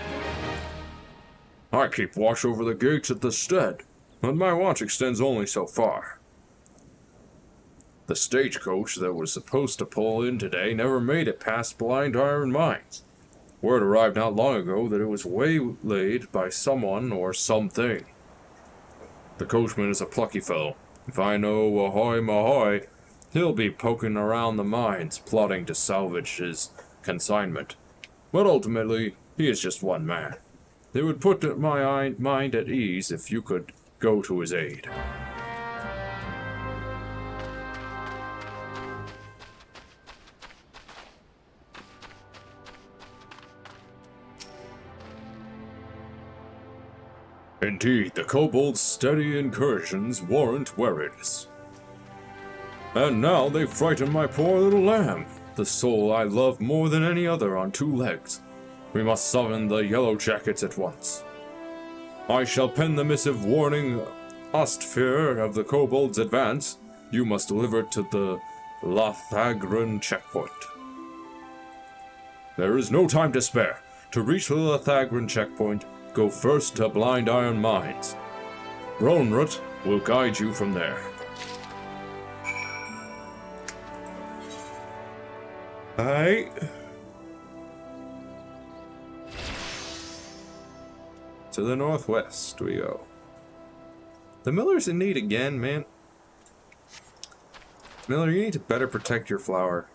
I keep watch over the gates at the stead, but my watch extends only so far. The stagecoach that was supposed to pull in today never made it past Blind Iron Mines. Word arrived not long ago that it was waylaid by someone or something. The coachman is a plucky fellow. If I know ahoy mahoy, he'll be poking around the mines, plotting to salvage his consignment. But ultimately, he is just one man. It would put my mind at ease if you could go to his aid. Indeed, the kobolds' steady incursions warrant wariness. And now they frighten my poor little lamb, the soul I love more than any other on two legs. We must summon the yellow jackets at once. I shall pen the missive warning Ostfir of the kobolds' advance. You must deliver it to the Lothagran checkpoint. There is no time to spare. To reach the Lothagran checkpoint, go first to Blind Iron Mines. Bronrut will guide you from there. Alright. To the northwest we go. The miller's in need again, man. Miller, you need to better protect your flower.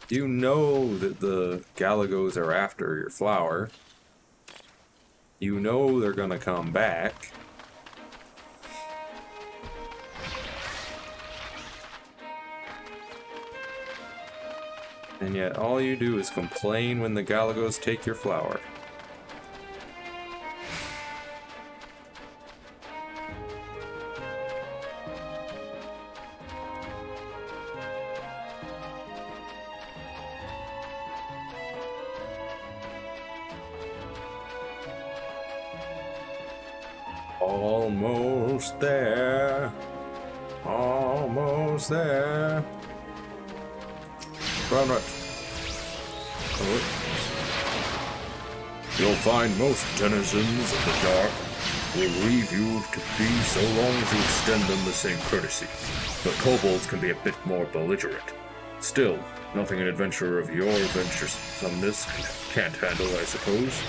You know that the Galagos are after your flower. You know they're gonna come back. And yet all you do is complain when the Galagos take your flower. Almost there. Almost there. Run it. You'll find most denizens of the dark will leave you to be so long as you extend them the same courtesy. But kobolds can be a bit more belligerent. Still, nothing an adventurer of your adventuresomeness can't handle, I suppose.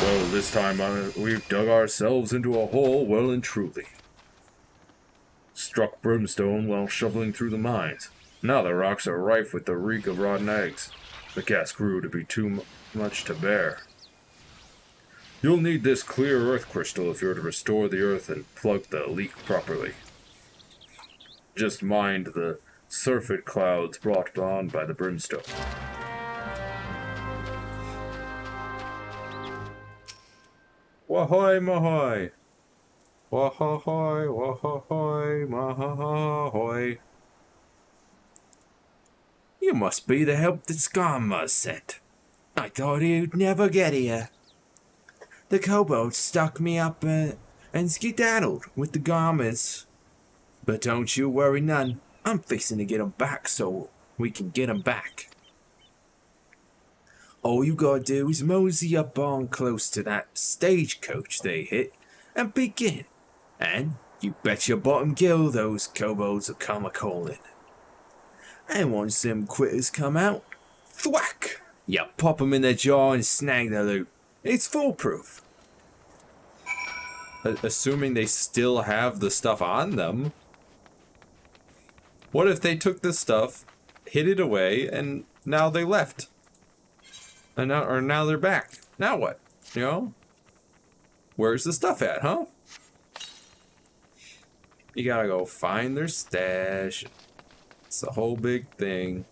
Well, this time we've dug ourselves into a hole well and truly. Struck brimstone while shoveling through the mines. Now the rocks are rife with the reek of rotten eggs. The gas grew to be too much to bear. You'll need this clear earth crystal if you're to restore the earth and plug the leak properly. Just mind the surfeit clouds brought on by the brimstone. Wahoy mahoy. Wahoy, wahoy, mahoy. You must be the help that Skarma sent. I thought you'd never get here. The kobolds stuck me up and skedaddled with the garments. But don't you worry none. I'm fixing to get 'em back so we can get 'em back. All you gotta do is mosey up on close to that stagecoach they hit and begin. And You bet your bottom gill those kobolds will come a-calling. And once them quitters come out, thwack! You pop 'em in their jaw and snag the loot. It's foolproof. Assuming they still have the stuff on them. What if they took this stuff, hid it away, and now they left? And now they're back. Now what? You know? Where's the stuff at, huh? You gotta go find their stash. It's a whole big thing.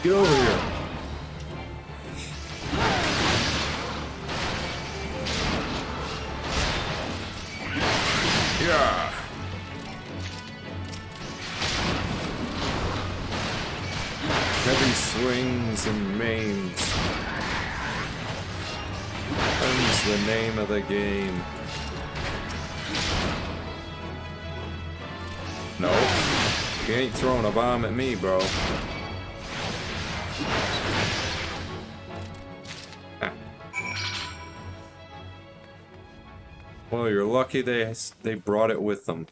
Get over here. Yeah. Heavy swings and mains. That's the name of the game. No, you ain't throwing a bomb at me, bro. Ah. Well, you're lucky they brought it with them.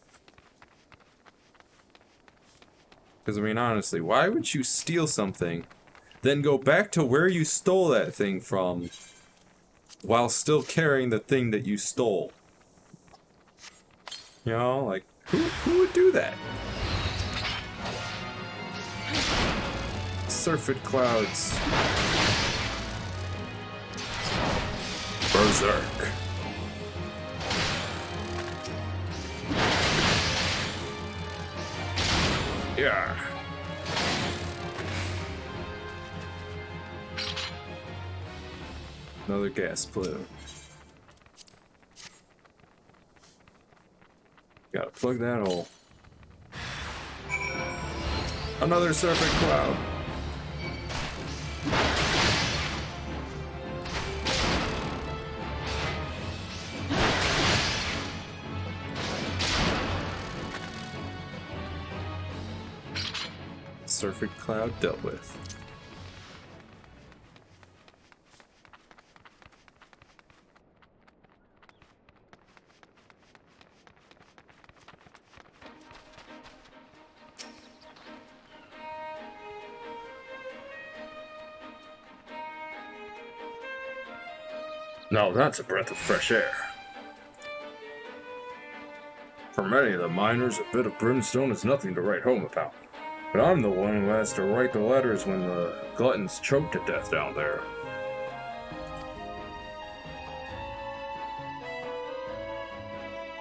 Because, I mean, honestly, why would you steal something, then go back to where you stole that thing from, while still carrying the thing that you stole? You know, like, who would do that? Surfeit clouds. Berserk. Yeah. Another gas plume. Gotta plug that hole. Another surfeit cloud. Surfeit cloud dealt with. Now that's a breath of fresh air. For many of the miners, a bit of brimstone is nothing to write home about. But I'm the one who has to write the letters when the gluttons choke to death down there.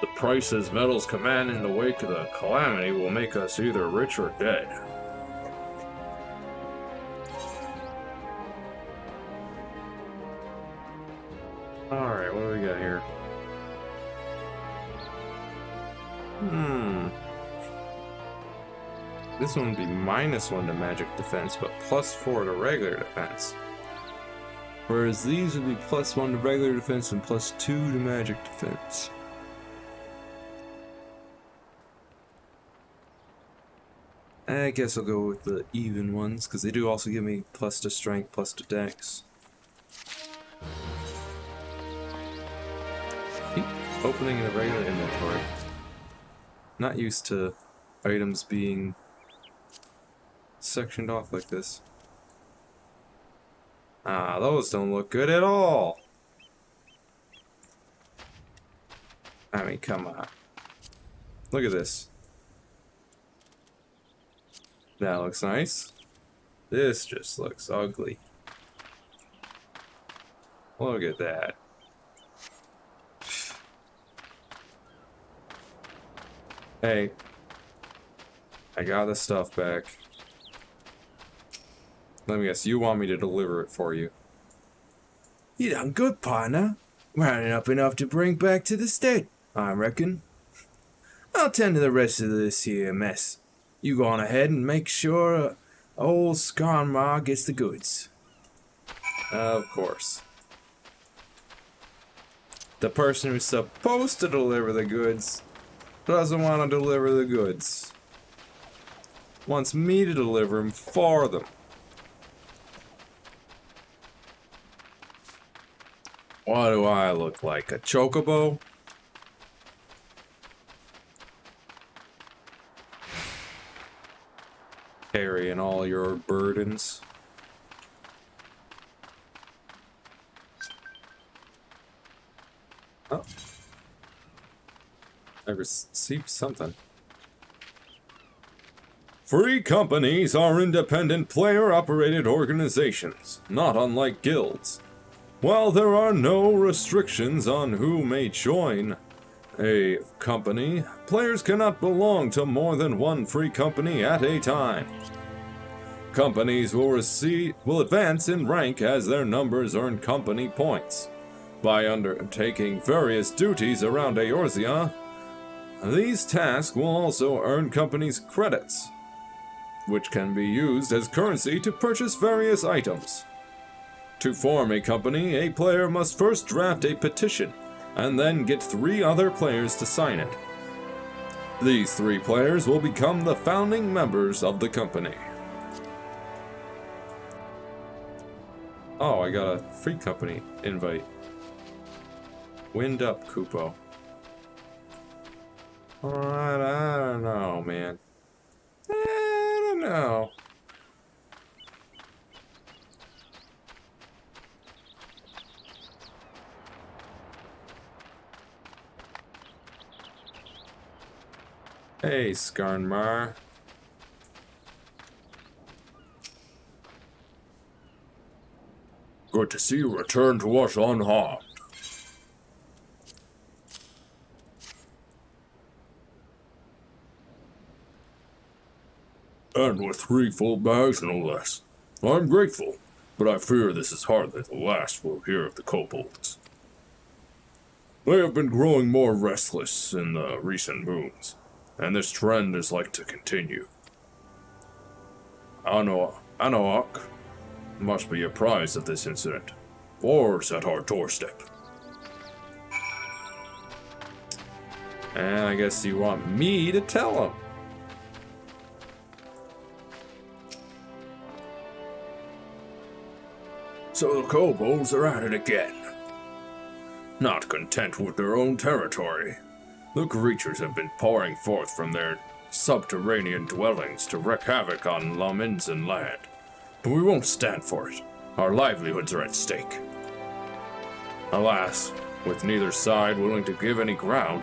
The prices metals command in the wake of the calamity will make us either rich or dead. Alright, what do we got here? This one would be -1 to magic defense, but +4 to regular defense. Whereas these would be +1 to regular defense and +2 to magic defense. I guess I'll go with the even ones, because they do also give me +2 to strength, +2 to dex. Keep opening in a regular inventory. Not used to items being sectioned off like this. Ah, those don't look good at all. I mean, come on. Look at this. That looks nice. This just looks ugly. Look at that. Hey, I got the stuff back. Let me guess, you want me to deliver it for you? You done good, partner. Rounding up enough to bring back to the state, I reckon. I'll tend to the rest of this here mess. You go on ahead and make sure old Scarnmar gets the goods. Of course. The person who's supposed to deliver the goods doesn't want to deliver the goods. wants me to deliver them for them. What do I look like? A chocobo? Carrying all your burdens. Oh. I received something. Free companies are independent player-operated organizations, not unlike guilds. While there are no restrictions on who may join a company, players cannot belong to more than one free company at a time. Companies will advance in rank as their numbers earn company points. By undertaking various duties around Eorzea, these tasks will also earn companies credits, which can be used as currency to purchase various items. To form a company, a player must first draft a petition, and then get 3 other players to sign it. These 3 players will become the founding members of the company. Oh, I got a free company invite. Wind up, Kupo. I don't know, man. I don't know. Hey, Skarnmar. Good to see you return to us unharmed. And with 3 full bags, no less. I'm grateful, but I fear this is hardly the last we'll hear of the kobolds. They have been growing more restless in the recent moons, and this trend is like to continue. Anoak must be apprised of this incident. War's at our doorstep. And I guess you want me to tell him. So the kobolds are at it again. Not content with their own territory, the creatures have been pouring forth from their subterranean dwellings to wreak havoc on Laminzen land. But we won't stand for it. Our livelihoods are at stake. Alas, with neither side willing to give any ground,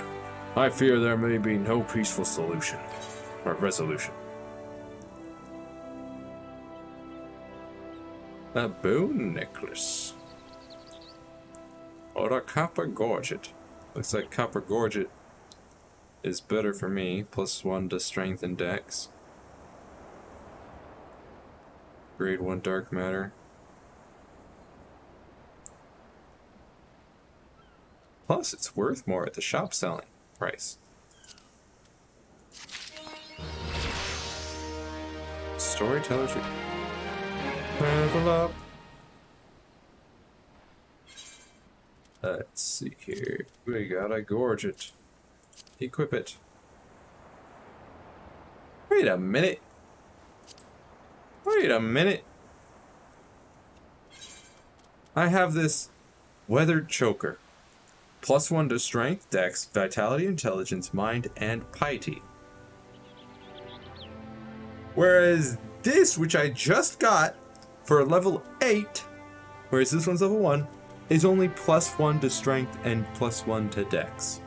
I fear there may be no peaceful solution or resolution. A bone necklace. Or a copper gorget. Looks like copper gorget is better for me. +1 to strength and dex. Grade 1 dark matter. Plus, it's worth more at the shop selling price. Storyteller should level up. Let's see here. We gotta gorge it. Equip it. Wait a minute. Wait a minute. I have this weathered choker. +1 to strength, dex, vitality, intelligence, mind, and piety. Whereas this, which I just got for a level 8, whereas this one's level 1, is only +1 to strength and +1 to dex.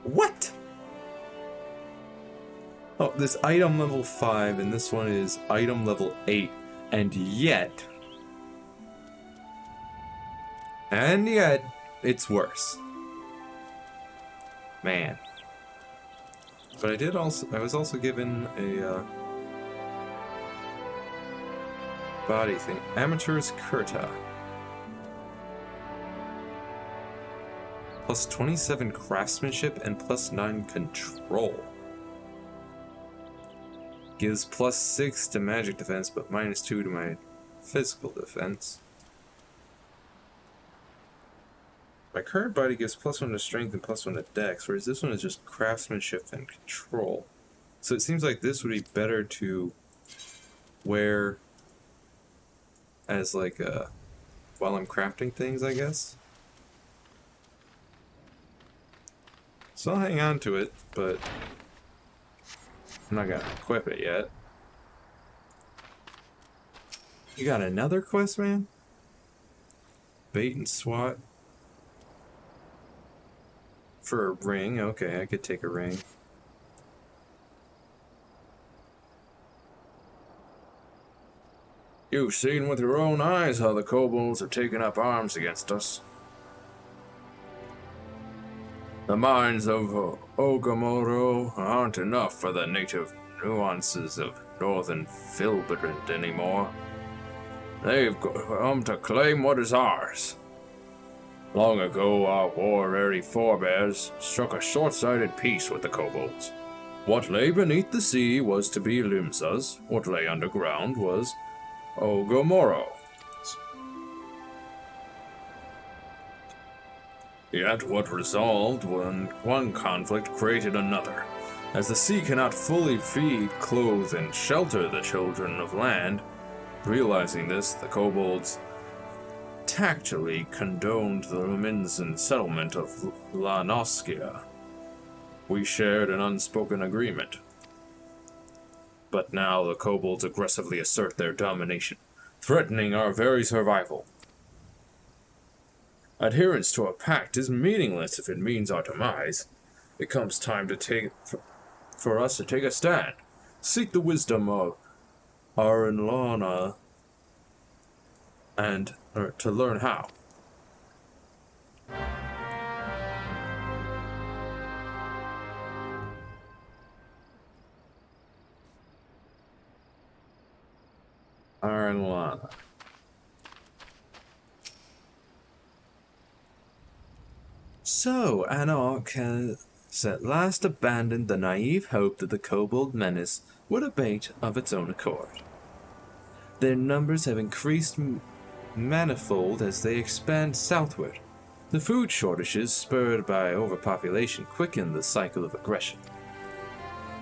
What? Oh, this item level 5 and this one is item level 8, and yet it's worse. Man. But I was also given a body thing. Amateur's Kurta. +27 craftsmanship and +9 control. Gives +6 to magic defense, but -2 to my physical defense. My current body gives +1 to strength and +1 to dex, whereas this one is just craftsmanship and control. So it seems like this would be better to wear as like a while I'm crafting things, I guess. So I'll hang on to it, but I'm not gonna equip it yet. You got another quest, man? Bait and swat. For a ring, okay, I could take a ring. You've seen with your own eyes how the kobolds are taking up arms against us. The mines of Ogamoro aren't enough for the native nuances of northern Filberland anymore. They've come to claim what is ours. Long ago, our war-weary forebears struck a short-sighted peace with the kobolds. What lay beneath the sea was to be Limsa's, what lay underground was Ogomoro. Yet what resolved when one conflict created another. As the sea cannot fully feed, clothe, and shelter the children of land, realizing this, the kobolds tactfully condoned the Luminsan settlement of La Noskia. We shared an unspoken agreement. But now the kobolds aggressively assert their domination, threatening our very survival. Adherence to a pact is meaningless if it means our demise. It comes time for us to take a stand, seek the wisdom of Arinlana, and to learn how. Arinlana. So, Anarch has at last abandoned the naive hope that the kobold menace would abate of its own accord. Their numbers have increased manifold as they expand southward. The food shortages spurred by overpopulation quicken the cycle of aggression.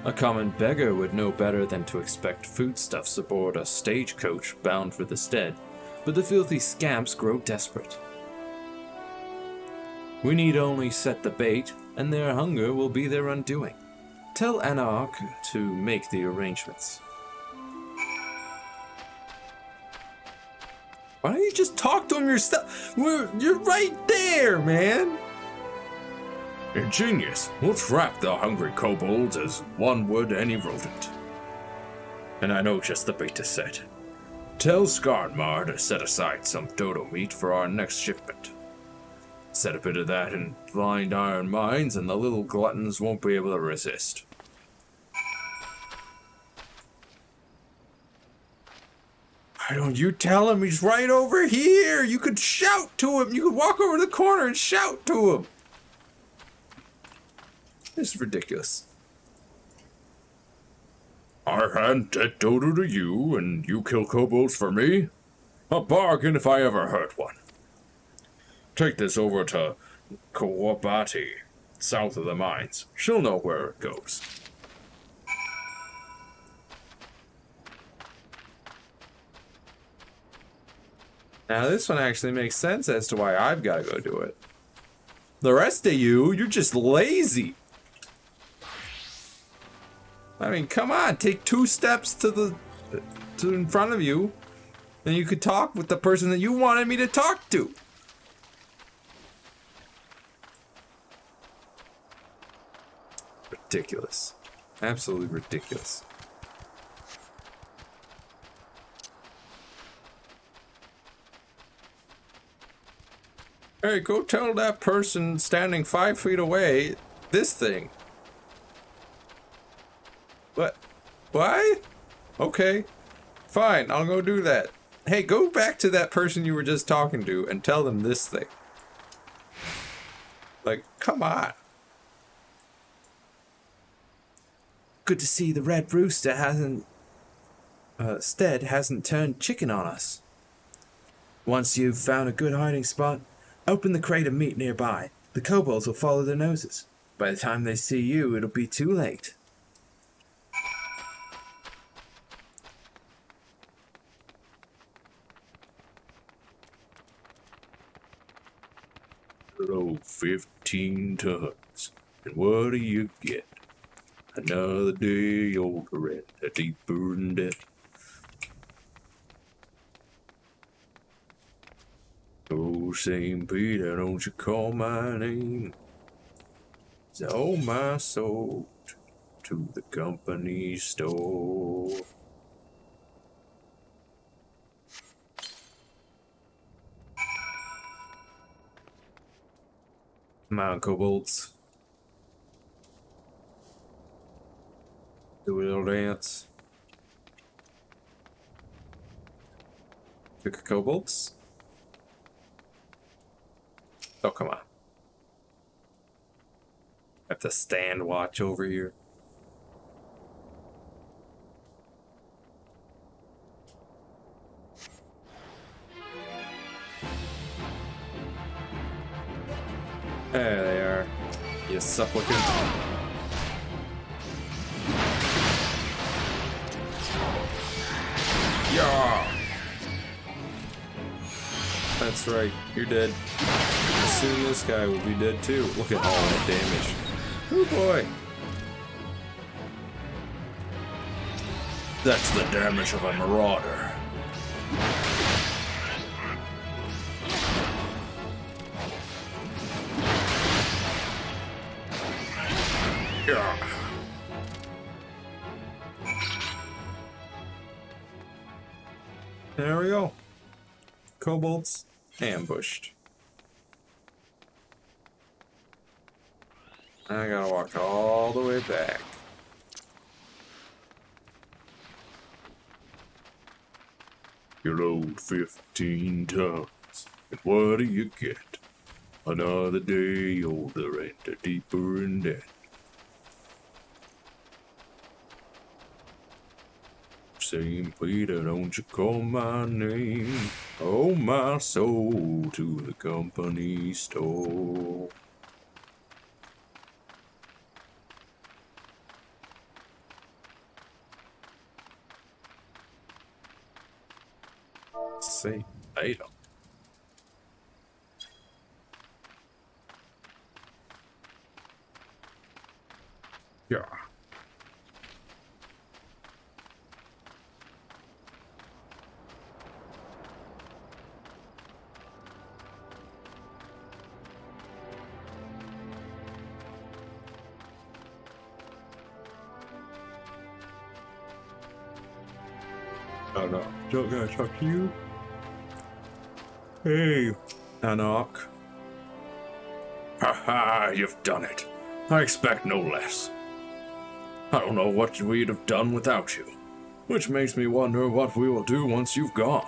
A common beggar would know better than to expect foodstuffs aboard a stagecoach bound for the stead, but the filthy scamps grow desperate. We need only set the bait, and their hunger will be their undoing. Tell Anarch to make the arrangements. Why don't you just talk to him yourself? You're right there, man! Ingenious. We'll trap the hungry kobolds as one would any rodent. And I know just the bait to set. Tell Skarnmar to set aside some dodo meat for our next shipment. Set a bit of that in blind iron mines and the little gluttons won't be able to resist. Why don't you tell him he's right over here? You could shout to him. You could walk over to the corner and shout to him. This is ridiculous. I hand dead dodo to you, and you kill kobolds for me? A bargain if I ever heard one. Take this over to Kawabati, south of the mines. She'll know where it goes. Now this one actually makes sense as to why I've got to go do it. The rest of you, you're just lazy. I mean, come on, take 2 steps to in front of you, and you could talk with the person that you wanted me to talk to. Ridiculous. Absolutely ridiculous. Hey, go tell that person standing 5 feet away this thing. What? Why? Okay. Fine, I'll go do that. Hey, go back to that person you were just talking to and tell them this thing. Like, come on. Good to see the Red Rooster hasn't turned chicken on us. Once you've found a good hiding spot, open the crate of meat nearby. The kobolds will follow their noses. By the time they see you, it'll be too late. Load 15 tons. And what do you get? Another day older and a deeper in debt. Oh, St. Peter, don't you call my name. Sell my soul to the company store. Come on, kobolds. Do a little dance. Pick kobolds. Oh, come on. I have to stand watch over here. There they are. You supplicant. Yeah. That's right. You're dead. Soon this guy will be dead too. Look at all that damage. Oh boy. That's the damage of a marauder. Yeah. There we go. Kobolds ambushed. I gotta walk all the way back. You load 15 tons. And what do you get? Another day older and a deeper in debt. St. Peter, don't you call my name. Oh, my soul to the company store. Say item. Yeah. Oh no, don't gotta talk to you. Hey, Anok. Ha, you've done it. I expect no less. I don't know what we'd have done without you, which makes me wonder what we will do once you've gone.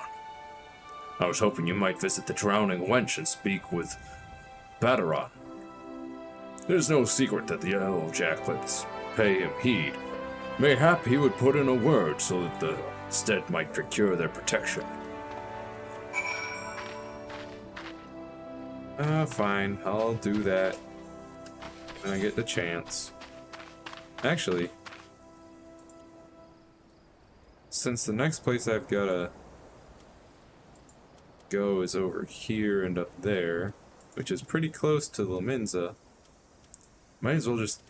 I was hoping you might visit the drowning wench and speak with Badaron. It is no secret that the Yellow Jacklets pay him heed. Mayhap he would put in a word so that the stead might procure their protection. Fine, I'll do that when I get the chance. Actually, since the next place I've gotta go is over here and up there, which is pretty close to Laminza, might as well just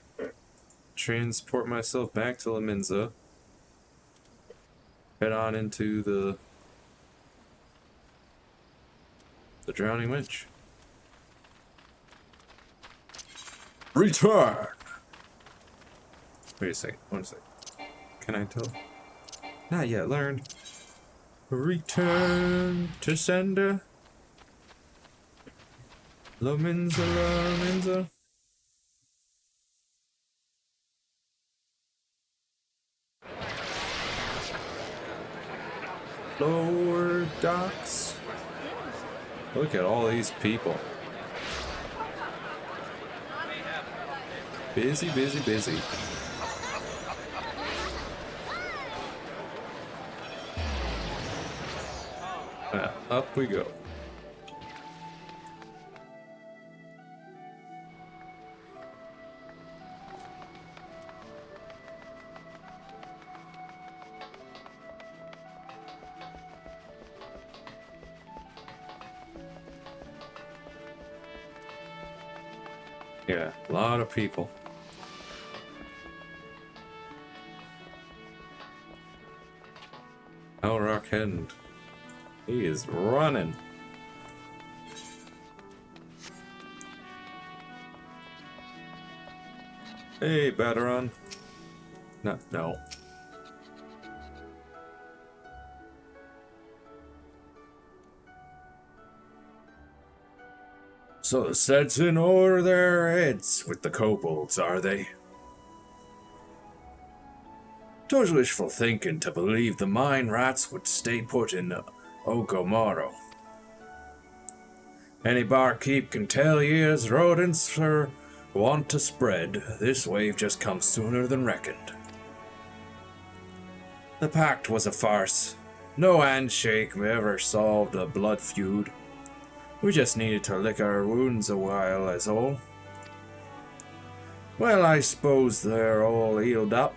transport myself back to Laminza, head on into the Drowning Witch. Return! Wait a second, one second. Can I tell? Not yet learned. Return to sender. Laminza, Laminza. Lower docks. Look at all these people. Busy, busy, busy. Up we go. Yeah, a lot of people. Elrock Head. He is running. Hey, Baderon. No, no. So the set's in over their heads with the kobolds, are they? 'Twas wishful thinking to believe the mine rats would stay put in Okomoro. Any barkeep can tell ye as rodents are wont to spread, this wave just comes sooner than reckoned. The pact was a farce. No handshake ever solved a blood feud. We just needed to lick our wounds a while, as all. Well, I suppose they're all healed up.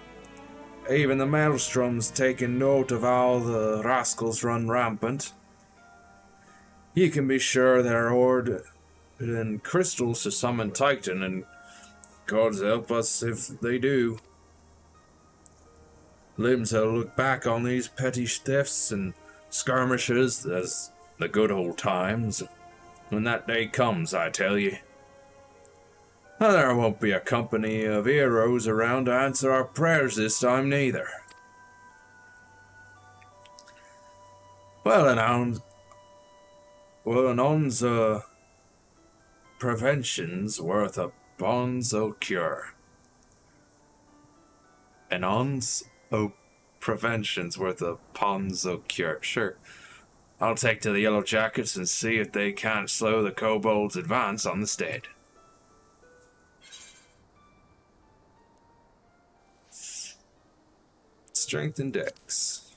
Even the maelstrom's taking note of how the rascals run rampant. You can be sure they're ordering crystals to summon Titan, and God's help us if they do. Limbs will look back on these petty thefts and skirmishes as the good old times. When that day comes, I tell you. And there won't be a company of heroes around to answer our prayers this time, neither. Well, an ounce prevention's worth a bonzo cure. An ounce of prevention's worth a ponzo cure. Sure. I'll take to the Yellow Jackets and see if they can't slow the kobolds' advance on the stead. Strength and dex.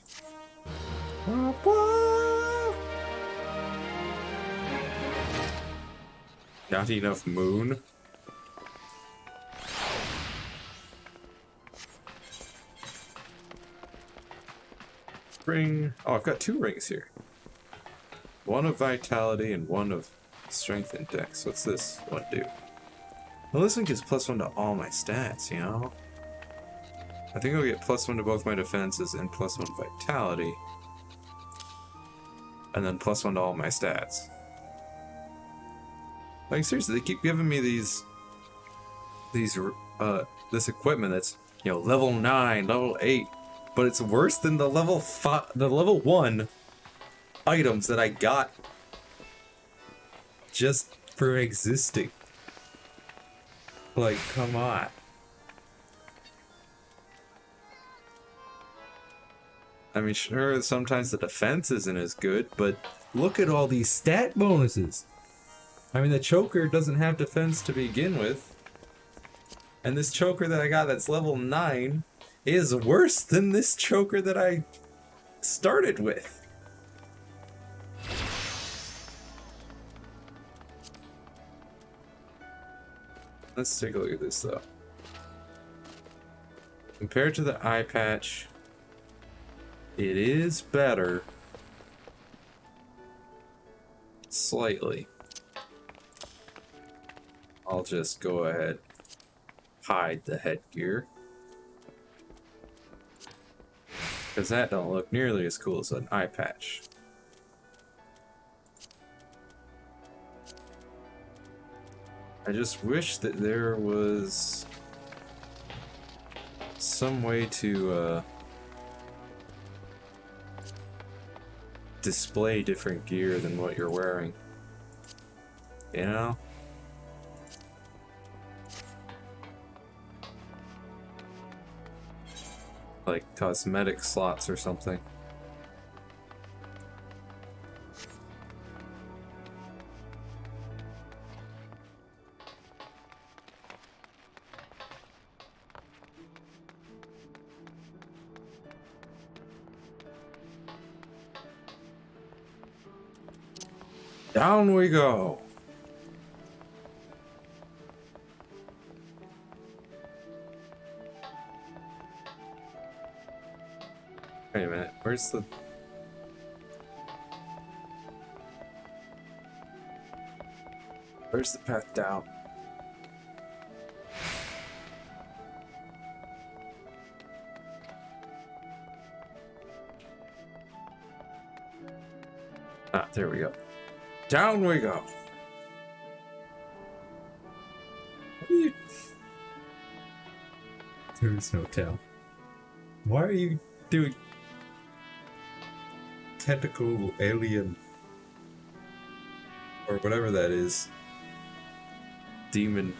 Not enough moon. Ring. Oh, I've got 2 rings here. One of vitality and one of strength and dex. What's this one do? Well, this one gives +1 to all my stats, you know? I think I'll get +1 to both my defenses and +1 vitality. And then +1 to all my stats. Like, seriously, they keep giving me this equipment that's, you know, level 9, level 8, but it's worse than the level 1 items that I got just for existing. Like, come on. I mean, sure, sometimes the defense isn't as good, but look at all these stat bonuses. I mean, the choker doesn't have defense to begin with. And this choker that I got that's level 9 is worse than this choker that I started with. Let's take a look at this though. Compared to the eye patch, it is better. Slightly. I'll just go ahead, hide the headgear. Because that don't look nearly as cool as an eye patch. I just wish that there was some way to display different gear than what you're wearing. You know? Like cosmetic slots or something. Down we go. Wait a minute, where's the... Where's the path down? Ah, there we go. Down we go. What are you... There's no tell. Why are you doing tentacle alien or whatever that is? Demon.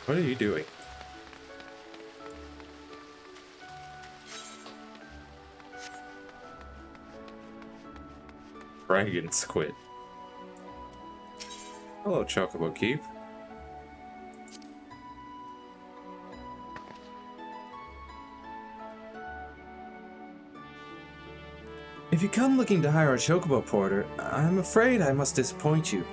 What are you doing? Dragon squid. Hello, Chocobo Keep. If you come looking to hire a chocobo porter, I'm afraid I must disappoint you.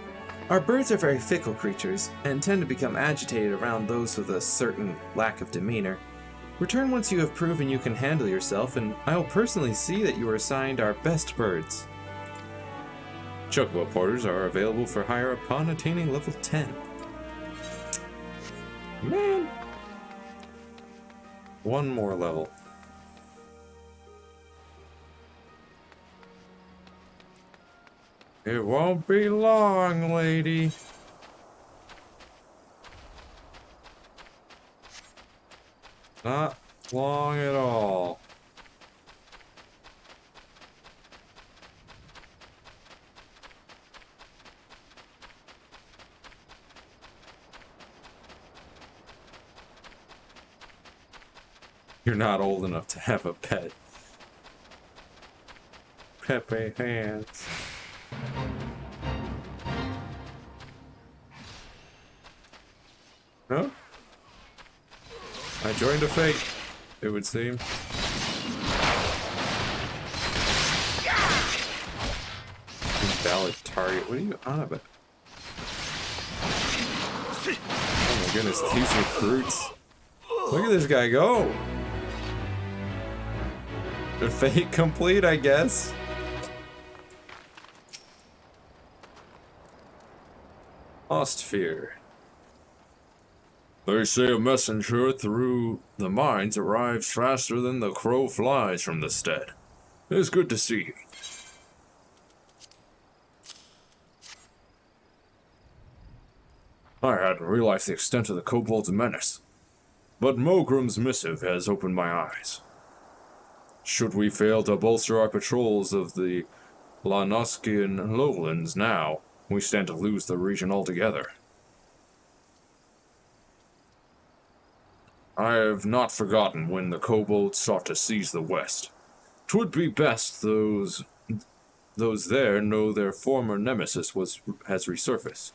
Our birds are very fickle creatures, and tend to become agitated around those with a certain lack of demeanor. Return once you have proven you can handle yourself, and I will personally see that you are assigned our best birds. Chocobo porters are available for hire upon attaining level 10. Man! One more level. It won't be long, lady. Not long at all. You're not old enough to have a pet. Pepe hands. Huh? I joined a fate, it would seem. Invalid target. What are you on about? Oh my goodness, these recruits. Look at this guy go! The fate complete, I guess. Ostfear. They say a messenger through the mines arrives faster than the crow flies from the stead. It's good to see you. I hadn't realized the extent of the kobold's menace, but Mogrim's missive has opened my eyes. Should we fail to bolster our patrols of the Lanoskian lowlands now, we stand to lose the region altogether. I have not forgotten when the kobolds sought to seize the west. 'Twould be best those there know their former nemesis has resurfaced.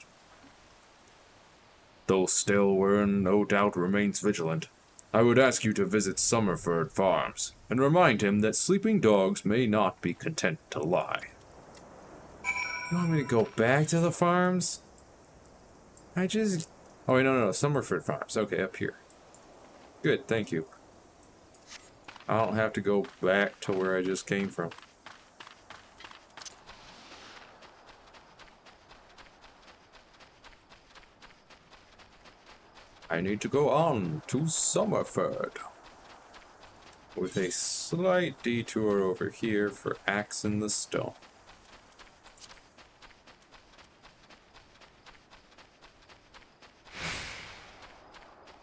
Though Stilwern no doubt remains vigilant, I would ask you to visit Summerford Farms and remind him that sleeping dogs may not be content to lie. You want me to go back to the farms? I just... Oh, wait, no, Summerford Farms. Okay, up here. Good, thank you. I don't have to go back to where I just came from. I need to go on to Summerford. With a slight detour over here for Axe in the Stone.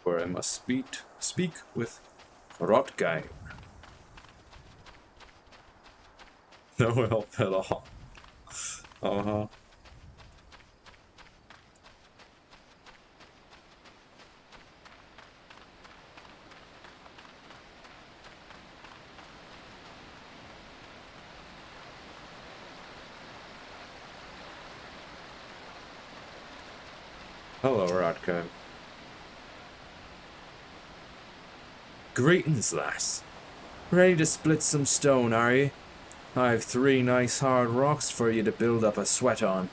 Where I must speak with Rotgeir. No help at all. Uh-huh. Hello, Rotgeir. Greetings, lass. Ready to split some stone, are you? I've 3 nice hard rocks for you to build up a sweat on.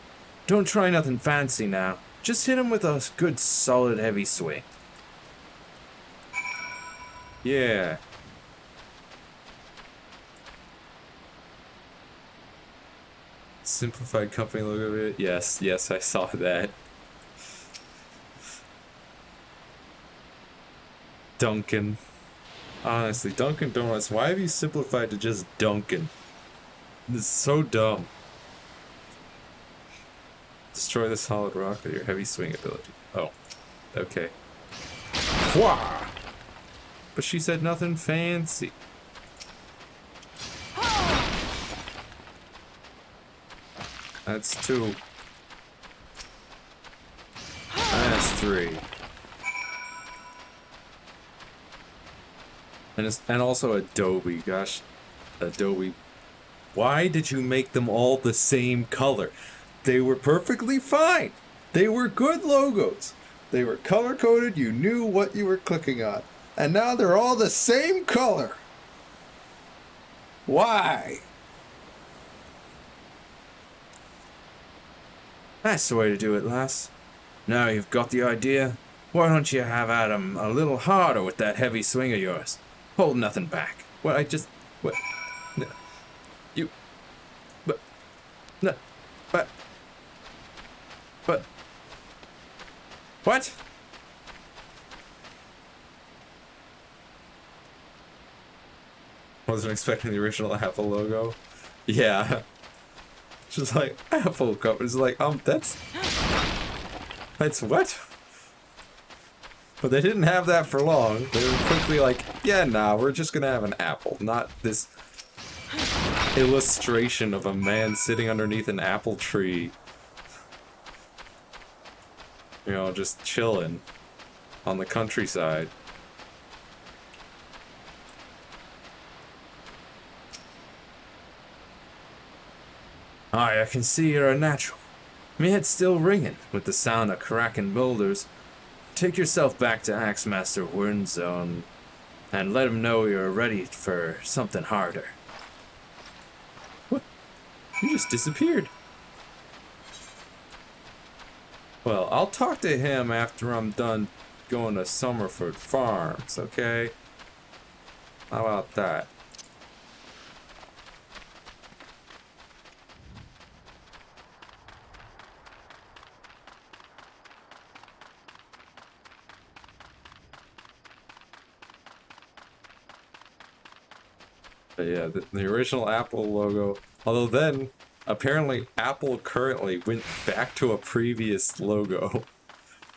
Don't try nothing fancy now. Just hit 'em with a good solid heavy swing. Yeah. Simplified company logo of it. Yes, I saw that. Duncan. Honestly, Dunkin' Donuts, why have you simplified to just Dunkin'? This is so dumb. Destroy the solid rock with your heavy swing ability. Oh, okay. Wah! But she said nothing fancy. That's 2. That's 3. And also Adobe, gosh. Adobe. Why did you make them all the same color? They were perfectly fine. They were good logos. They were color-coded, you knew what you were clicking on. And now they're all the same color. Why? That's the way to do it, lass. Now you've got the idea, why don't you have at 'em a little harder with that heavy swing of yours? Hold nothing back. What, what? No. You... But... No. But... What? Wasn't expecting the original Apple logo. Yeah. Just like, Apple cover. It's like, that's what? But they didn't have that for long. They were quickly like, yeah, nah, we're just gonna have an apple, not this illustration of a man sitting underneath an apple tree. You know, just chilling on the countryside. Aye, I can see you're a natural. Me head's still ringing with the sound of cracking boulders. Take yourself back to Axemaster Wernzone and let him know you're ready for something harder. What? You just disappeared. Well, I'll talk to him after I'm done going to Summerford Farms, okay? How about that? But yeah, the original Apple logo, although then, apparently Apple currently went back to a previous logo.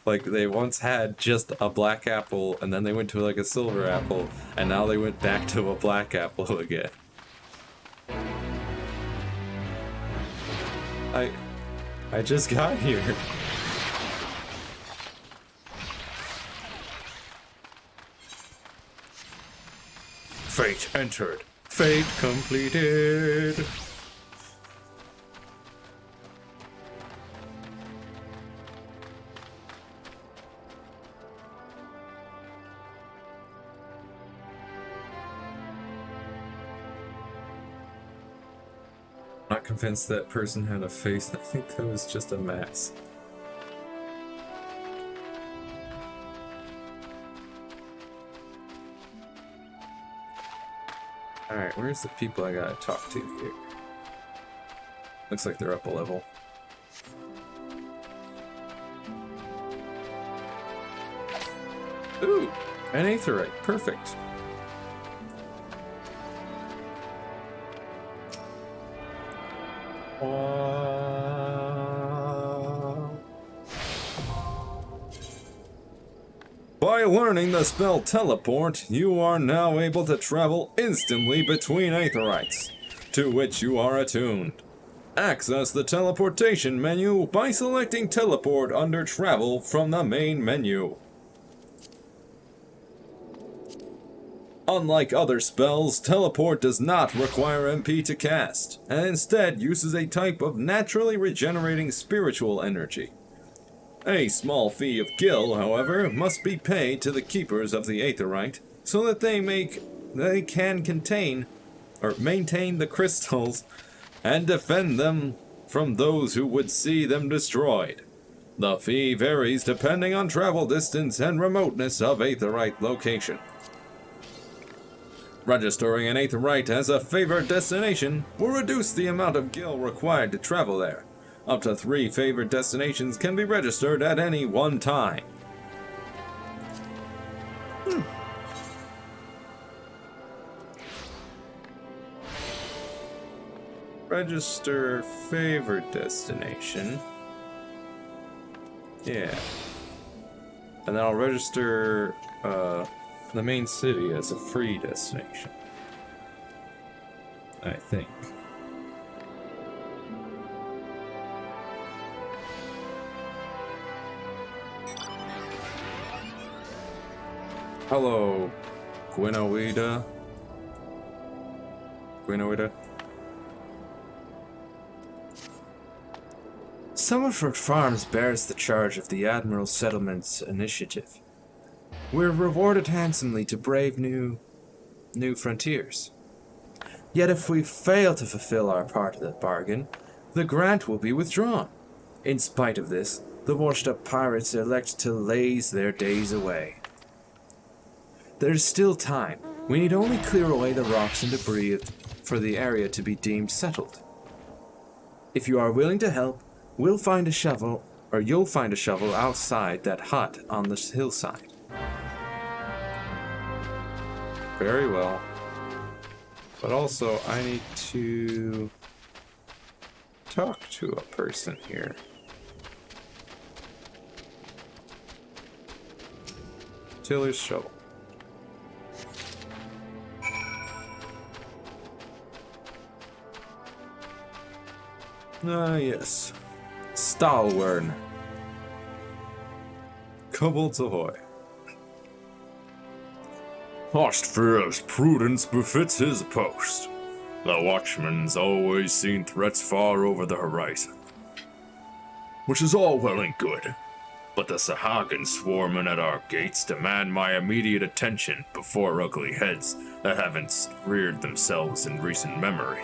Like, they once had just a black apple, and then they went to like a silver apple, and now they went back to a black apple again. I just got here. Fate entered. Fate completed. Not convinced that person had a face. I think that was just a mask. Alright, where's the people I gotta talk to here? Looks like they're up a level. Ooh! An Aetherite. Perfect. By learning the spell Teleport, you are now able to travel instantly between Aetherites, to which you are attuned. Access the teleportation menu by selecting Teleport under Travel from the main menu. Unlike other spells, Teleport does not require MP to cast, and instead uses a type of naturally regenerating spiritual energy. A small fee of gil, however, must be paid to the keepers of the Aetherite, so that they can contain or maintain the crystals and defend them from those who would see them destroyed. The fee varies depending on travel distance and remoteness of Aetherite location. Registering an Aetherite as a favored destination will reduce the amount of gil required to travel there. Up to 3 favored destinations can be registered at any one time. register favorite destination. Yeah. And then I'll register the main city as a free destination. I think. Hello, Gwynowida. Summerford Farms bears the charge of the Admiral Settlements Initiative. We're rewarded handsomely to brave new frontiers. Yet if we fail to fulfill our part of the bargain, the grant will be withdrawn. In spite of this, the washed-up pirates elect to laze their days away. There's still time. We need only clear away the rocks and debris for the area to be deemed settled. If you are willing to help, you'll find a shovel outside that hut on the hillside. Very well. But also, I need to talk to a person here. Tiller's shovel. Ah, yes. Stalwern. Kobolds ahoy. Ostfir's prudence befits his post. The watchman's always seen threats far over the horizon. Which is all well and good, but the Sahagins swarming at our gates demand my immediate attention before ugly heads that haven't reared themselves in recent memory.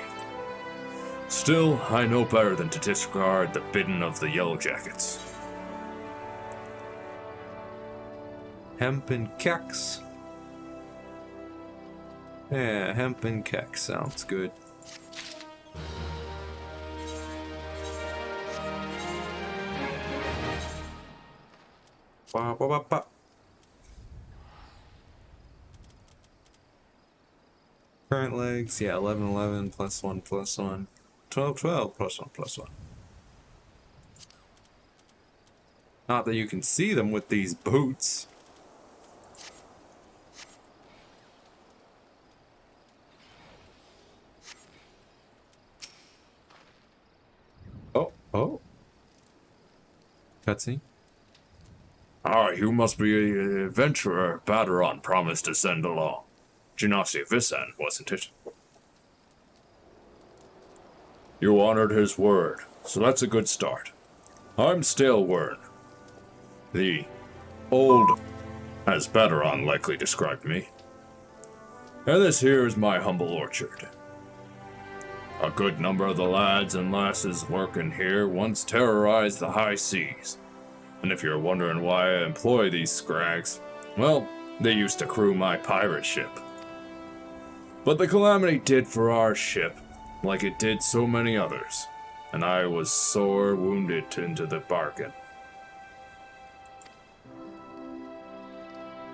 Still, I know better than to disregard the bidding of the Yellowjackets. Hemp and Kex. Yeah, hemp and Kex sounds good. Ba, ba, ba, ba. Current legs, yeah, 11, 11, plus 1, plus 1. 12, 12, plus 1, plus 1. Not that you can see them with these boots. Oh. Cutscene. Ah, you must be a adventurer Baderon promised to send along. Genasi Visan, wasn't it? You honored his word, so that's a good start. I'm Stalewern. The old, as Baderon likely described me. And this here is my humble orchard. A good number of the lads and lasses working here once terrorized the high seas. And if you're wondering why I employ these scrags, well, they used to crew my pirate ship. But the calamity did for our ship, like it did so many others, and I was sore wounded into the bargain.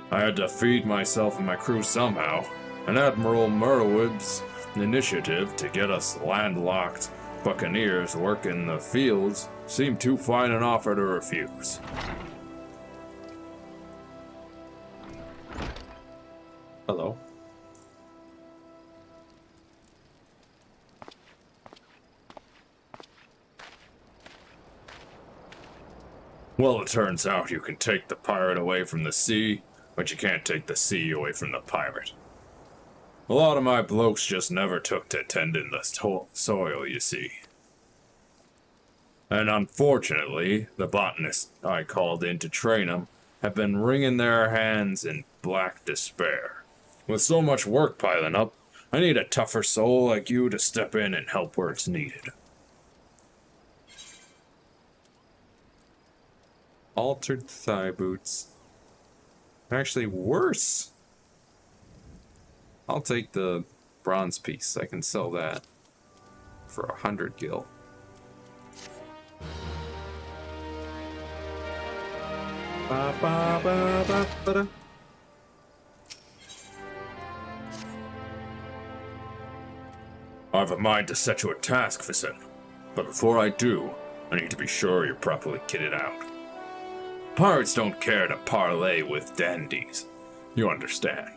I had to feed myself and my crew somehow, and Admiral Merwib's initiative to get us landlocked buccaneers working the fields seemed too fine an offer to refuse. Hello. Well, it turns out you can take the pirate away from the sea, but you can't take the sea away from the pirate. A lot of my blokes just never took to tending the soil, you see. And unfortunately, the botanists I called in to train 'em have been wringing their hands in black despair. With so much work piling up, I need a tougher soul like you to step in and help where it's needed. Altered thigh boots. Actually, worse. I'll take the bronze piece. I can sell that for 100 gil. Ba, ba, ba, ba, ba, da. I've a mind to set you a task, Vincent. But before I do, I need to be sure you're properly kitted out. Pirates don't care to parley with dandies. You understand.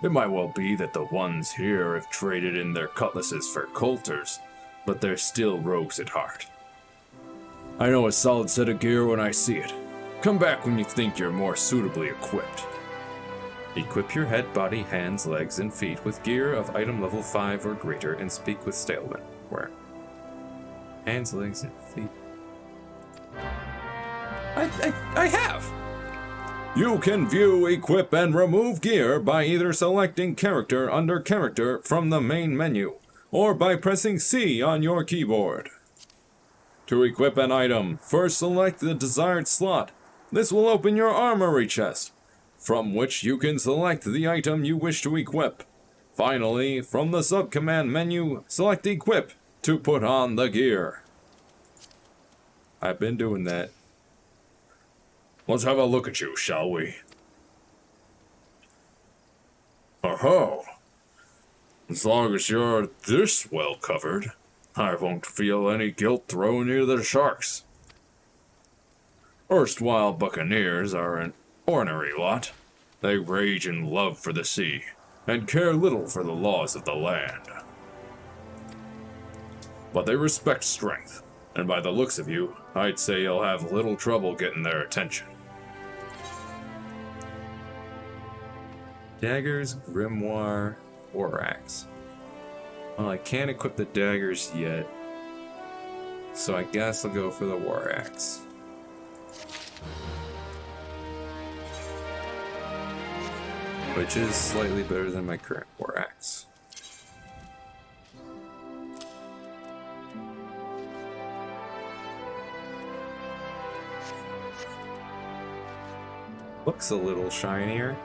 It might well be that the ones here have traded in their cutlasses for coulters, but they're still rogues at heart. I know a solid set of gear when I see it. Come back when you think you're more suitably equipped. Equip your head, body, hands, legs, and feet with gear of item level 5 or greater and speak with Stalewin. Where? Hands, legs, and feet. I have! You can view, equip, and remove gear by either selecting character under character from the main menu, or by pressing C on your keyboard. To equip an item, first select the desired slot. This will open your armory chest, from which you can select the item you wish to equip. Finally, from the subcommand menu, select Equip to put on the gear. I've been doing that. Let's have a look at you, shall we? Oh, as long as you're this well covered, I won't feel any guilt throwing you to the sharks. Erstwhile buccaneers are an ornery lot. They rage in love for the sea, and care little for the laws of the land. But they respect strength, and by the looks of you, I'd say you'll have little trouble getting their attention. Daggers, grimoire, war axe. Well, I can't equip the daggers yet, so I guess I'll go for the war axe. Which is slightly better than my current war axe. Looks a little shinier.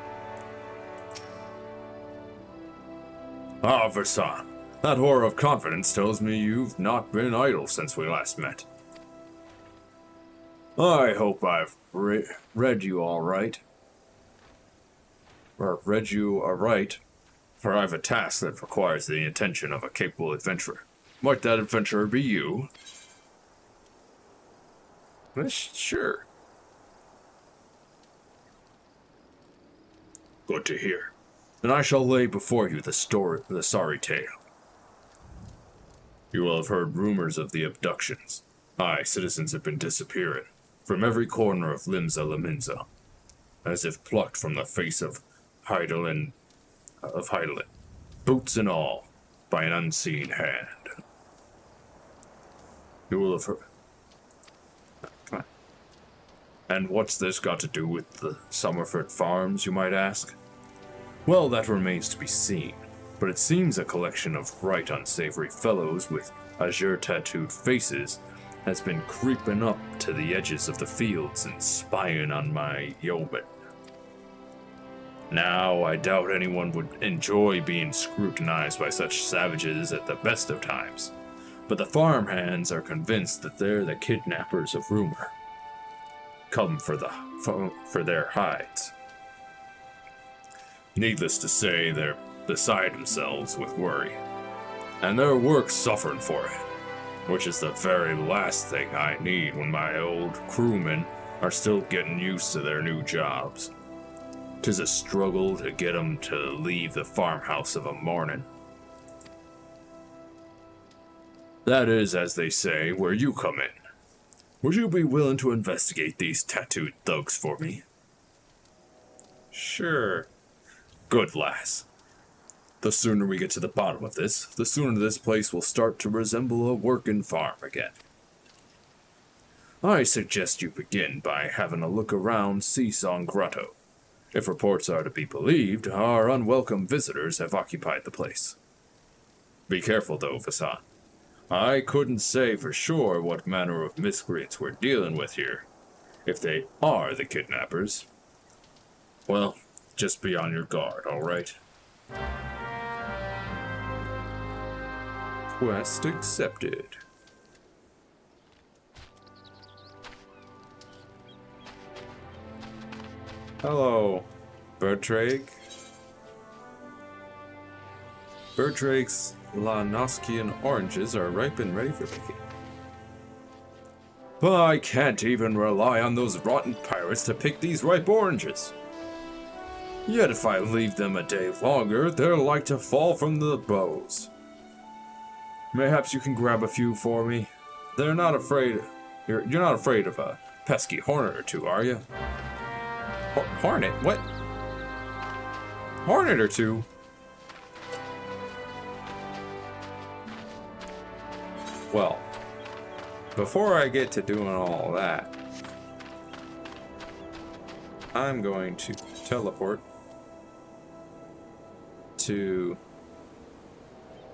Ah, Versan, that whore of confidence tells me you've not been idle since we last met. I hope I've read you all right. Or read you aright, for I've a task that requires the attention of a capable adventurer. Might that adventurer be you? Sure. Good to hear. Then I shall lay before you the sorry tale. You will have heard rumors of the abductions. Aye, citizens have been disappearing from every corner of Limsa Laminza, as if plucked from the face of Heidelin, boots and all, by an unseen hand. You will have heard. Come on. And what's this got to do with the Summerford Farms, you might ask? Well, that remains to be seen, but it seems a collection of right unsavory fellows with azure-tattooed faces has been creeping up to the edges of the fields and spying on my yeoman. Now, I doubt anyone would enjoy being scrutinized by such savages at the best of times, but the farmhands are convinced that they're the kidnappers of rumor, come for their hides. Needless to say, they're beside themselves with worry, and their work's suffering for it, which is the very last thing I need when my old crewmen are still getting used to their new jobs. 'Tis a struggle to get 'em to leave the farmhouse of a morning. That is, as they say, where you come in. Would you be willing to investigate these tattooed thugs for me? Sure. Good, lass. The sooner we get to the bottom of this, the sooner this place will start to resemble a working farm again. I suggest you begin by having a look around Seasong Grotto. If reports are to be believed, our unwelcome visitors have occupied the place. Be careful, though, Vasan. I couldn't say for sure what manner of miscreants we're dealing with here. If they are the kidnappers, well, just be on your guard, all right? Quest accepted. Hello, Bertrag. Berdrake's Lanoskian oranges are ripe and ready for picking. But I can't even rely on those rotten pirates to pick these ripe oranges. Yet if I leave them a day longer, they're like to fall from the bows. Mayhaps you can grab a few for me. They're not afraid. You're not afraid of a pesky hornet or two, are you? Hornet? What? Hornet or two? Well, before I get to doing all that, I'm going to teleport to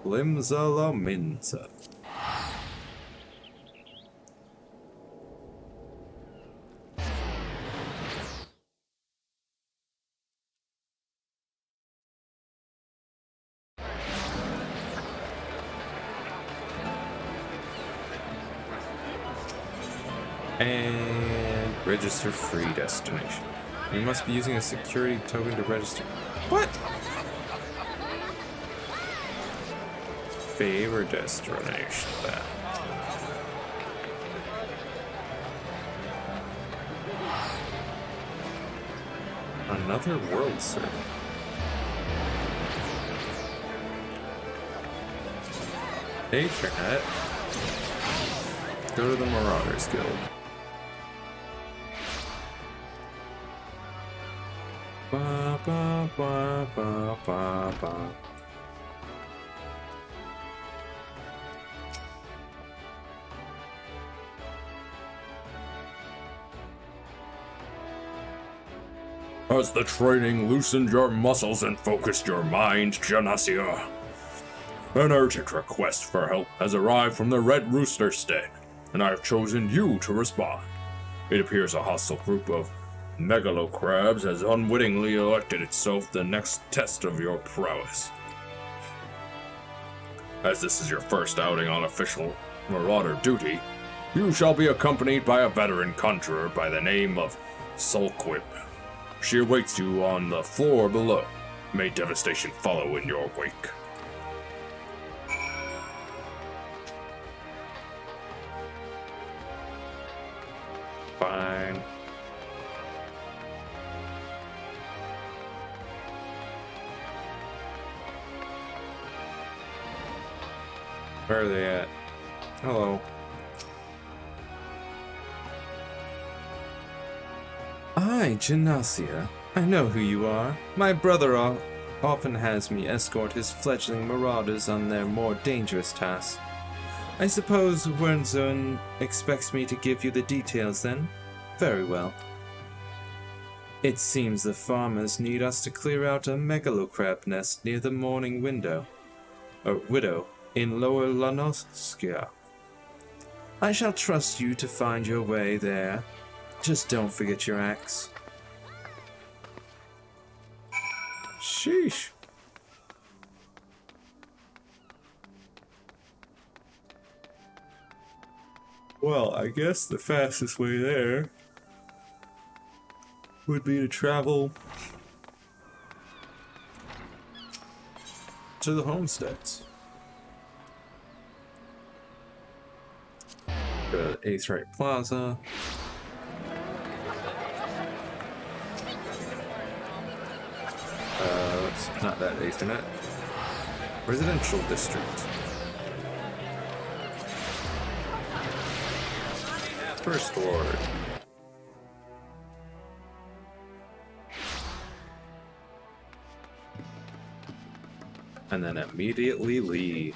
Limsa Lominsa. And register free destination. You must be using a security token to register. What? Favor destination. Another world server. Internet. Go to the Marauders Guild. Ba, ba, ba, ba, ba, ba. Has the training loosened your muscles and focused your mind, Janasia? An urgent request for help has arrived from the Red Rooster Stead, and I have chosen you to respond. It appears a hostile group of megalocrabs has unwittingly elected itself the next test of your prowess. As this is your first outing on official marauder duty, you shall be accompanied by a veteran conjurer by the name of Sulquip. She awaits you on the floor below. May devastation follow in your wake. Fine. Where are they at? Hello. Aye, Janasia. I know who you are. My brother often has me escort his fledgling marauders on their more dangerous tasks. I suppose Wernzun expects me to give you the details then? Very well. It seems the farmers need us to clear out a megalocrab nest near the morning widow in Lower Lanoskia. I shall trust you to find your way there. Just don't forget your axe. Sheesh. Well, I guess the fastest way there would be to travel to the homesteads. Go to Aetherite Plaza. It's not that Aethernet. Residential district. First ward. And then immediately leave.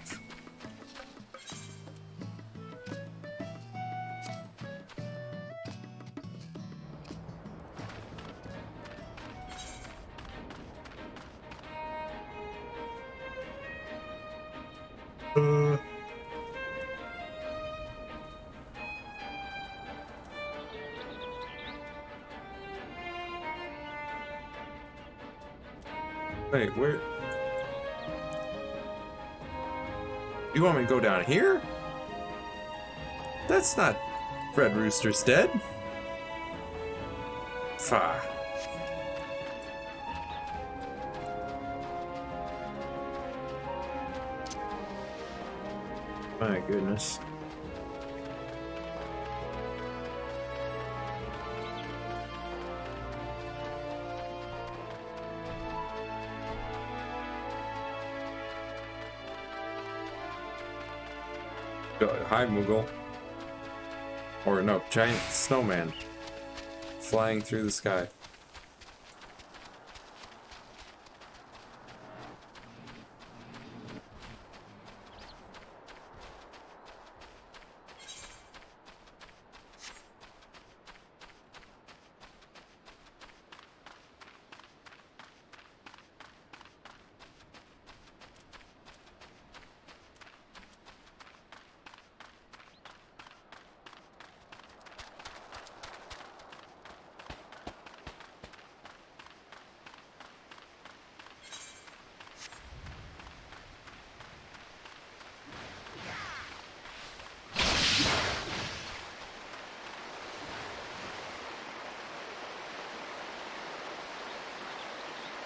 Wait, where? You want me to go down here? That's not Red Rooster's dead. Fah. My goodness. Hi, Moogle. Or no, giant snowman flying through the sky.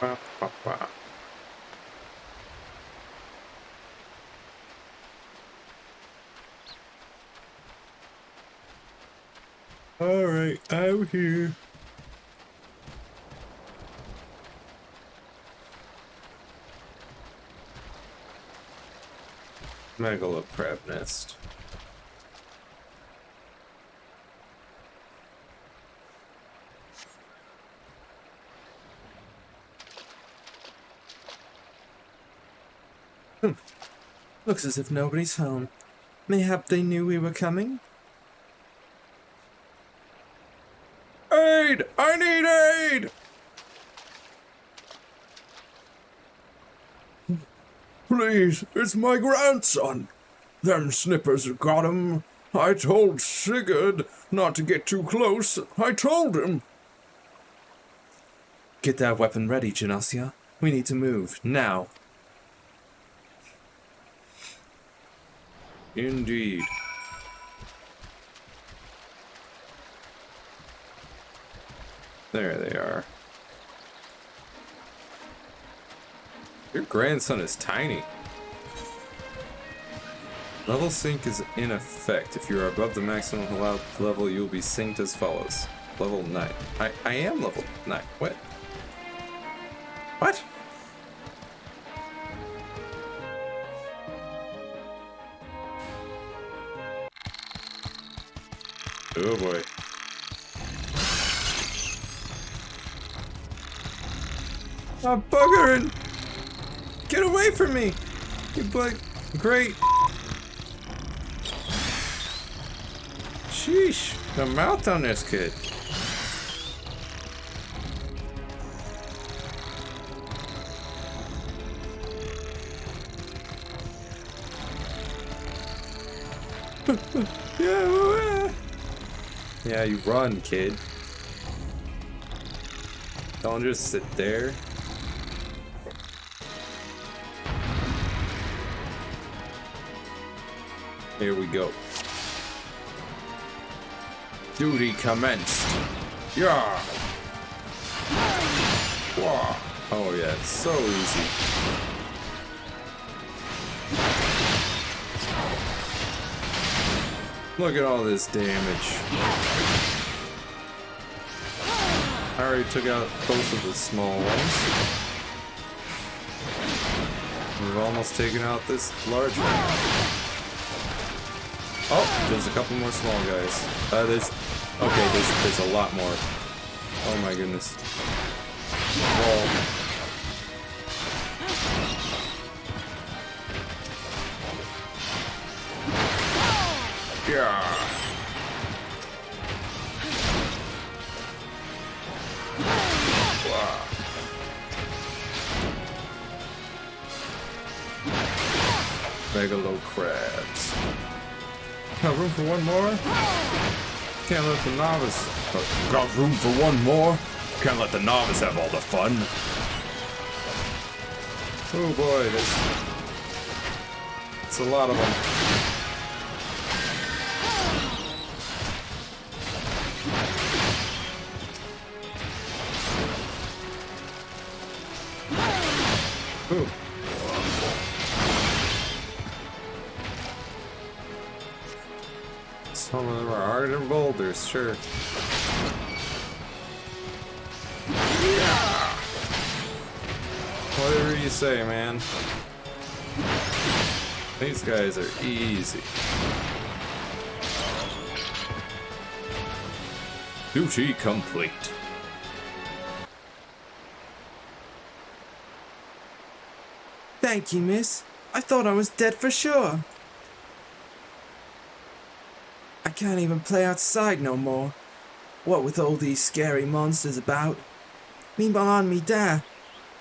Ba, ba, ba. All right, I'm here. Megalo crab nest. Looks as if nobody's home. Mayhap they knew we were coming? Aid! I need aid! Please, it's my grandson. Them snippers have got him. I told Sigurd not to get too close. I told him. Get that weapon ready, Janasia. We need to move, now. Indeed. There they are. Your grandson is tiny. Level sync is in effect. If you are above the maximum allowed level, you will be synced as follows. Level 9. I am level 9. What? What? Oh boy. I'm buggering! Get away from me! You bug. Great! Sheesh. The mouth on this kid. Yeah, you run, kid. Don't just sit there. Here we go. Duty commenced. Yeah. Wow. Oh yeah, it's so easy. Look at all this damage. I already took out both of the small ones. We've almost taken out this large one. Oh, there's a couple more small guys. There's a lot more. Oh my goodness. Wall. Yeah. Wow. Megalo crabs. Got room for one more? Can't let the novice. Got room for one more? Can't let the novice have all the fun. Oh boy, it's a lot of them. Ooh. Some of them are harder than boulders, sure. Whatever you say, man. These guys are easy. Duty complete. Thank you, miss. I thought I was dead for sure. I can't even play outside no more. What with all these scary monsters about. Me ma and me dad,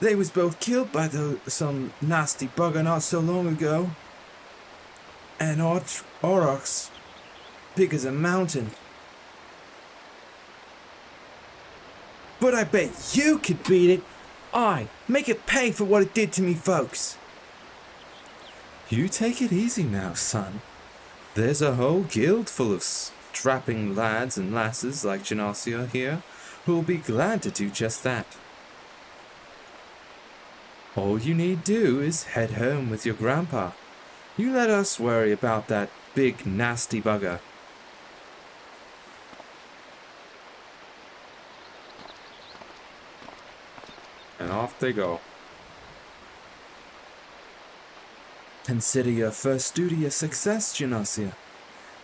they was both killed by some nasty bugger not so long ago. And aurochs, big as a mountain. But I bet you could beat it. Aye, make it pay for what it did to me folks. You take it easy now, son. There's a whole guild full of strapping lads and lasses like Genosia here who'll be glad to do just that. All you need do is head home with your grandpa. You let us worry about that big nasty bugger. And off they go. Consider your first duty a success, Genosia.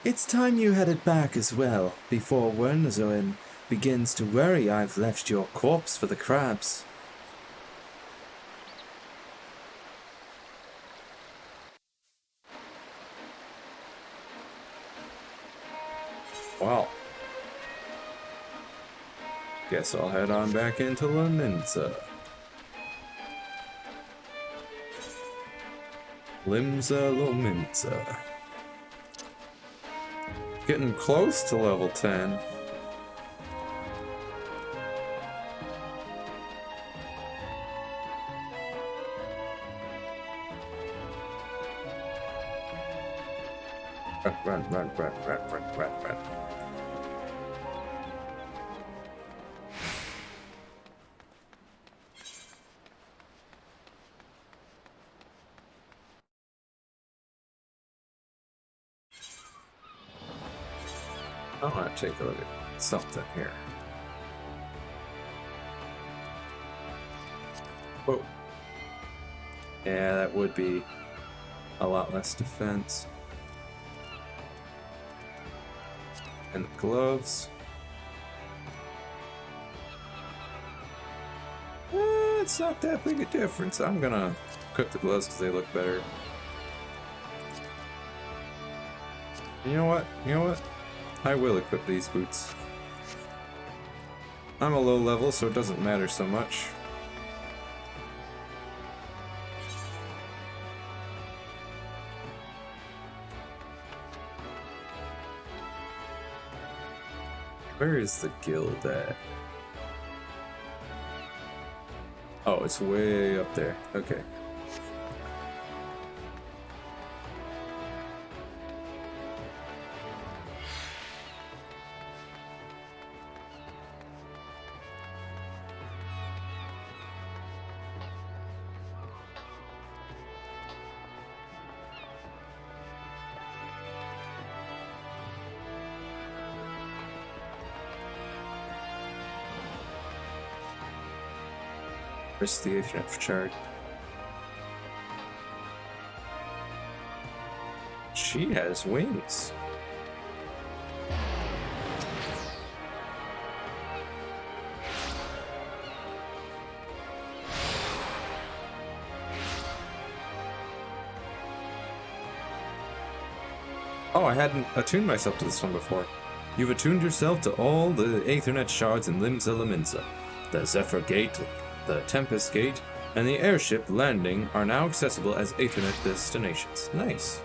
It's time you headed back as well, before Wernerzoin begins to worry I've left your corpse for the crabs. Well, guess I'll head on back into Limsa. Limsa. Getting close to level 10. Run. I want to take a look at something here. Whoa. Yeah, that would be a lot less defense. And the gloves. It's not that big a difference. I'm gonna equip the gloves because they look better. You know what? I will equip these boots. I'm a low level, so it doesn't matter so much. Where is the guild at? Oh, it's way up there. Okay. Where's the FF chart? She has wings. Oh, I hadn't attuned myself to this one before. You've attuned yourself to all the Aethernet shards in Limsa. The Zephyr Gate, the Tempest Gate, and the airship landing are now accessible as Aethernet destinations. Nice.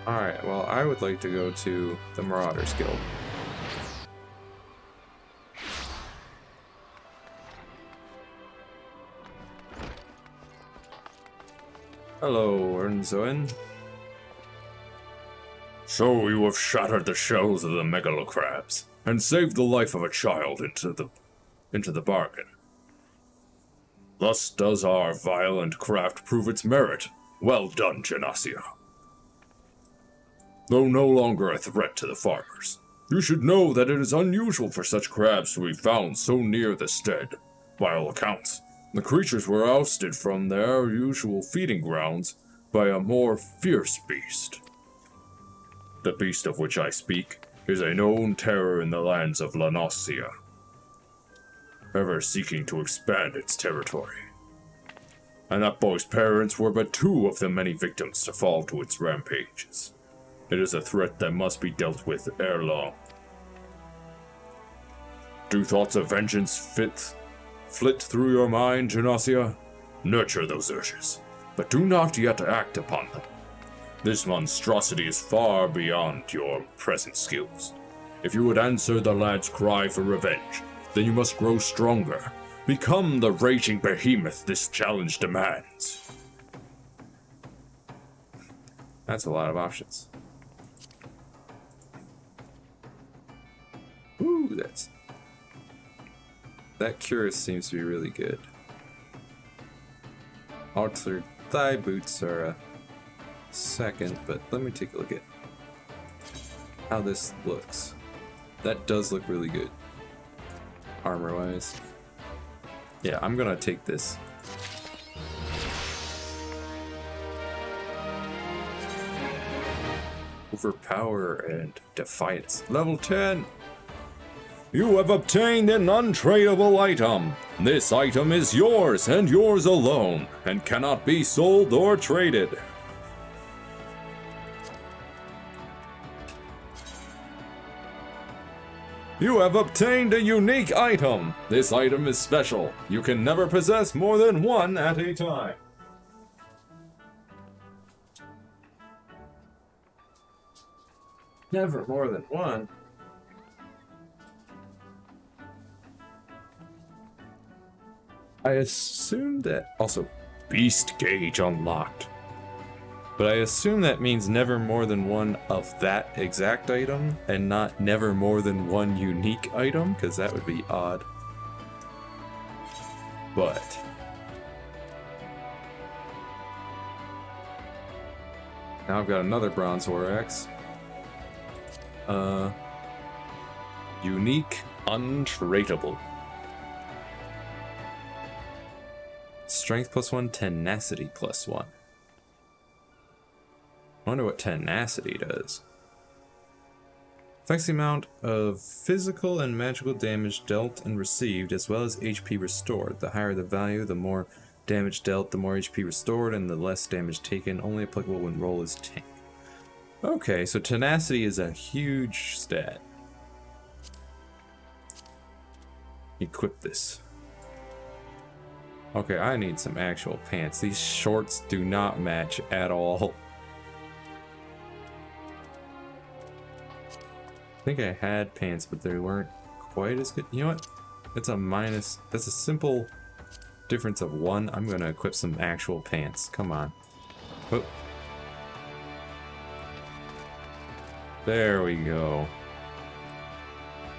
Alright, well, I would like to go to the Marauders Guild. Hello, Ernzoin. So you have shattered the shells of the megalocrabs and saved the life of a child into the bargain. Thus does our violent craft prove its merit. Well done, Genasia. Though no longer a threat to the farmers, you should know that it is unusual for such crabs to be found so near the stead. By all accounts, the creatures were ousted from their usual feeding grounds by a more fierce beast. The beast of which I speak is a known terror in the lands of Lanosia, ever seeking to expand its territory. And that boy's parents were but two of the many victims to fall to its rampages. It is a threat that must be dealt with ere long. Do thoughts of vengeance flit through your mind, Genasia? Nurture those urges, but do not yet act upon them. This monstrosity is far beyond your present skills. If you would answer the lad's cry for revenge, then you must grow stronger. Become the raging behemoth this challenge demands. That's a lot of options. Ooh, that cuirass seems to be really good. Altered thigh boots are a second, but let me take a look at how this looks. That does look really good, armor-wise. Yeah, I'm gonna take this. Overpower and Defiance. Level 10! You have obtained an untradeable item. This item is yours and yours alone, and cannot be sold or traded. You have obtained a unique item. This item is special. You can never possess more than one at a time. Never more than one. I assume that also Beast Gauge unlocked. but I assume that means never more than one of that exact item and not never more than one unique item, because that would be odd. But now I've got another bronze Horax. Unique, untradeable. Strength +1, tenacity +1. I wonder what tenacity does. Affects the amount of physical and magical damage dealt and received, as well as HP restored. The higher the value, the more damage dealt, the more HP restored, and the less damage taken. Only applicable when roll is tank. Okay, so tenacity is a huge stat. Equip this. Okay, I need some actual pants. These shorts do not match at all. I think I had pants, but they weren't quite as good. You know what? It's a minus. That's a simple difference of 1. I'm gonna equip some actual pants. Come on. Oh. There we go.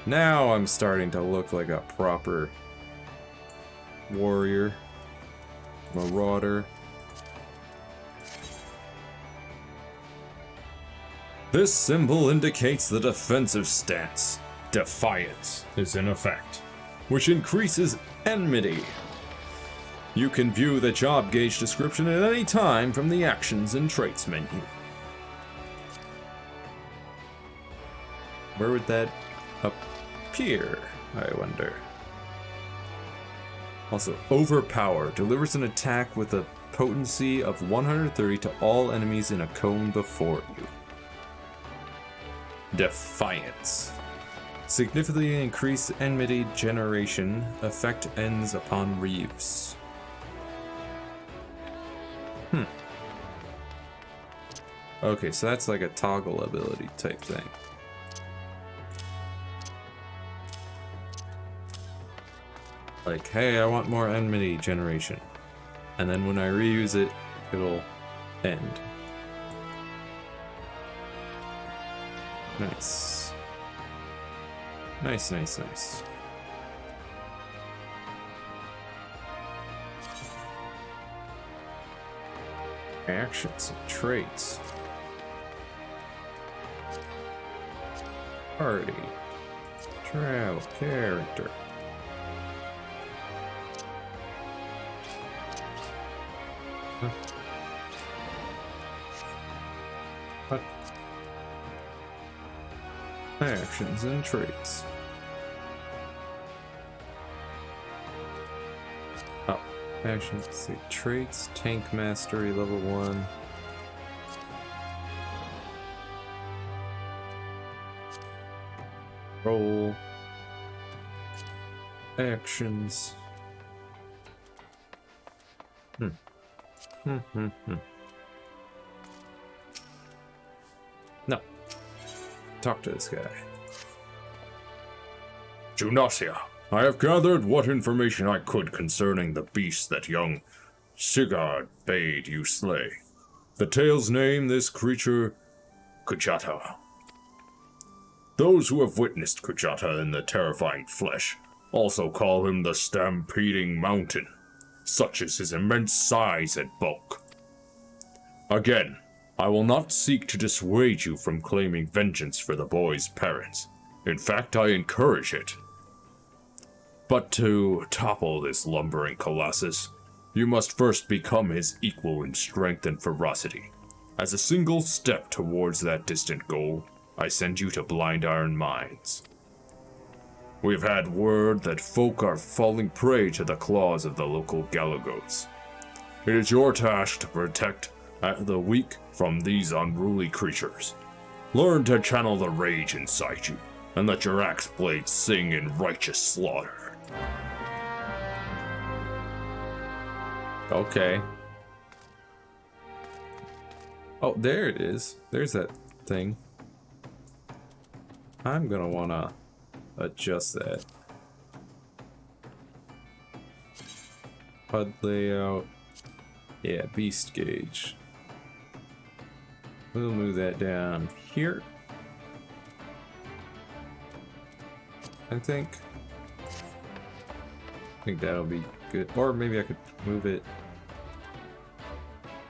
Now I'm starting to look like a proper warrior. Marauder. This symbol indicates the defensive stance. Defiance is in effect, which increases enmity. You can view the job gauge description at any time from the Actions and Traits menu. Where would that appear, I wonder? Also, Overpower delivers an attack with a potency of 130 to all enemies in a cone before you. Defiance. Significantly increase enmity generation. Effect ends upon reuse. Okay, so that's like a toggle ability type thing. Like, hey, I want more enmity generation. And then when I reuse it, it'll end. Nice. Nice, nice, nice. Actions and traits. Party. Travel character. Huh. What? Actions and traits. Oh, actions, let's see. Traits, tank mastery, level 1. Roll. Actions. No. Talk to this guy. Junasia, I have gathered what information I could concerning the beast that young Sigurd bade you slay. The tales name this creature Kujata. Those who have witnessed Kujata in the terrifying flesh also call him the Stampeding Mountain, such is his immense size and bulk. Again, I will not seek to dissuade you from claiming vengeance for the boy's parents. In fact, I encourage it. But to topple this lumbering colossus, you must first become his equal in strength and ferocity. As a single step towards that distant goal, I send you to Blind Iron Mines. We've had word that folk are falling prey to the claws of the local Galagos. It is your task to protect the weak from these unruly creatures. Learn to channel the rage inside you, and let your axe blade sing in righteous slaughter. Okay. Oh, there it is. There's that thing. I'm gonna wanna adjust that. HUD layout. Yeah, beast gauge. We'll move that down here. I think that'll be good. Or maybe I could move it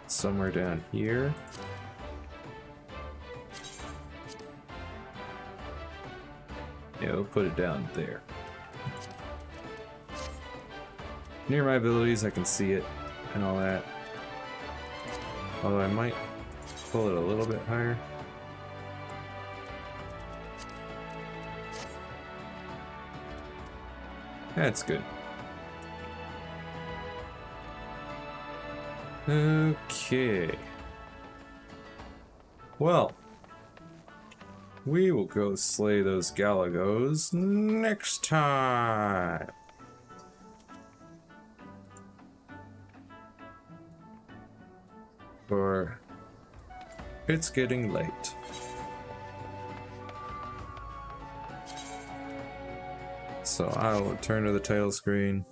somewhere down here. Yeah, we'll put it down there. Near my abilities, I can see it and all that. Although I might pull it a little bit higher. That's good. Okay. Well, we will go slay those Galagos next time. For it's getting late. So I will return to the title screen.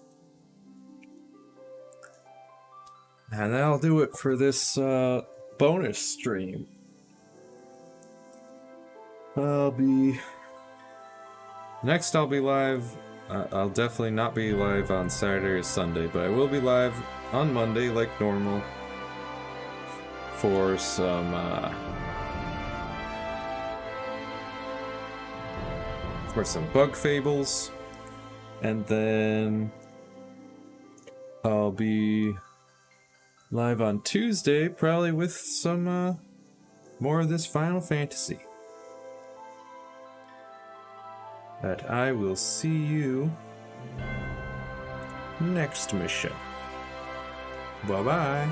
And that'll do it for this bonus stream. I'll be live. I'll definitely not be live on Saturday or Sunday, but I will be live on Monday like normal for some bug fables, and then I'll be live on Tuesday probably with some more of this Final Fantasy. But I will see you next mission. Bye bye.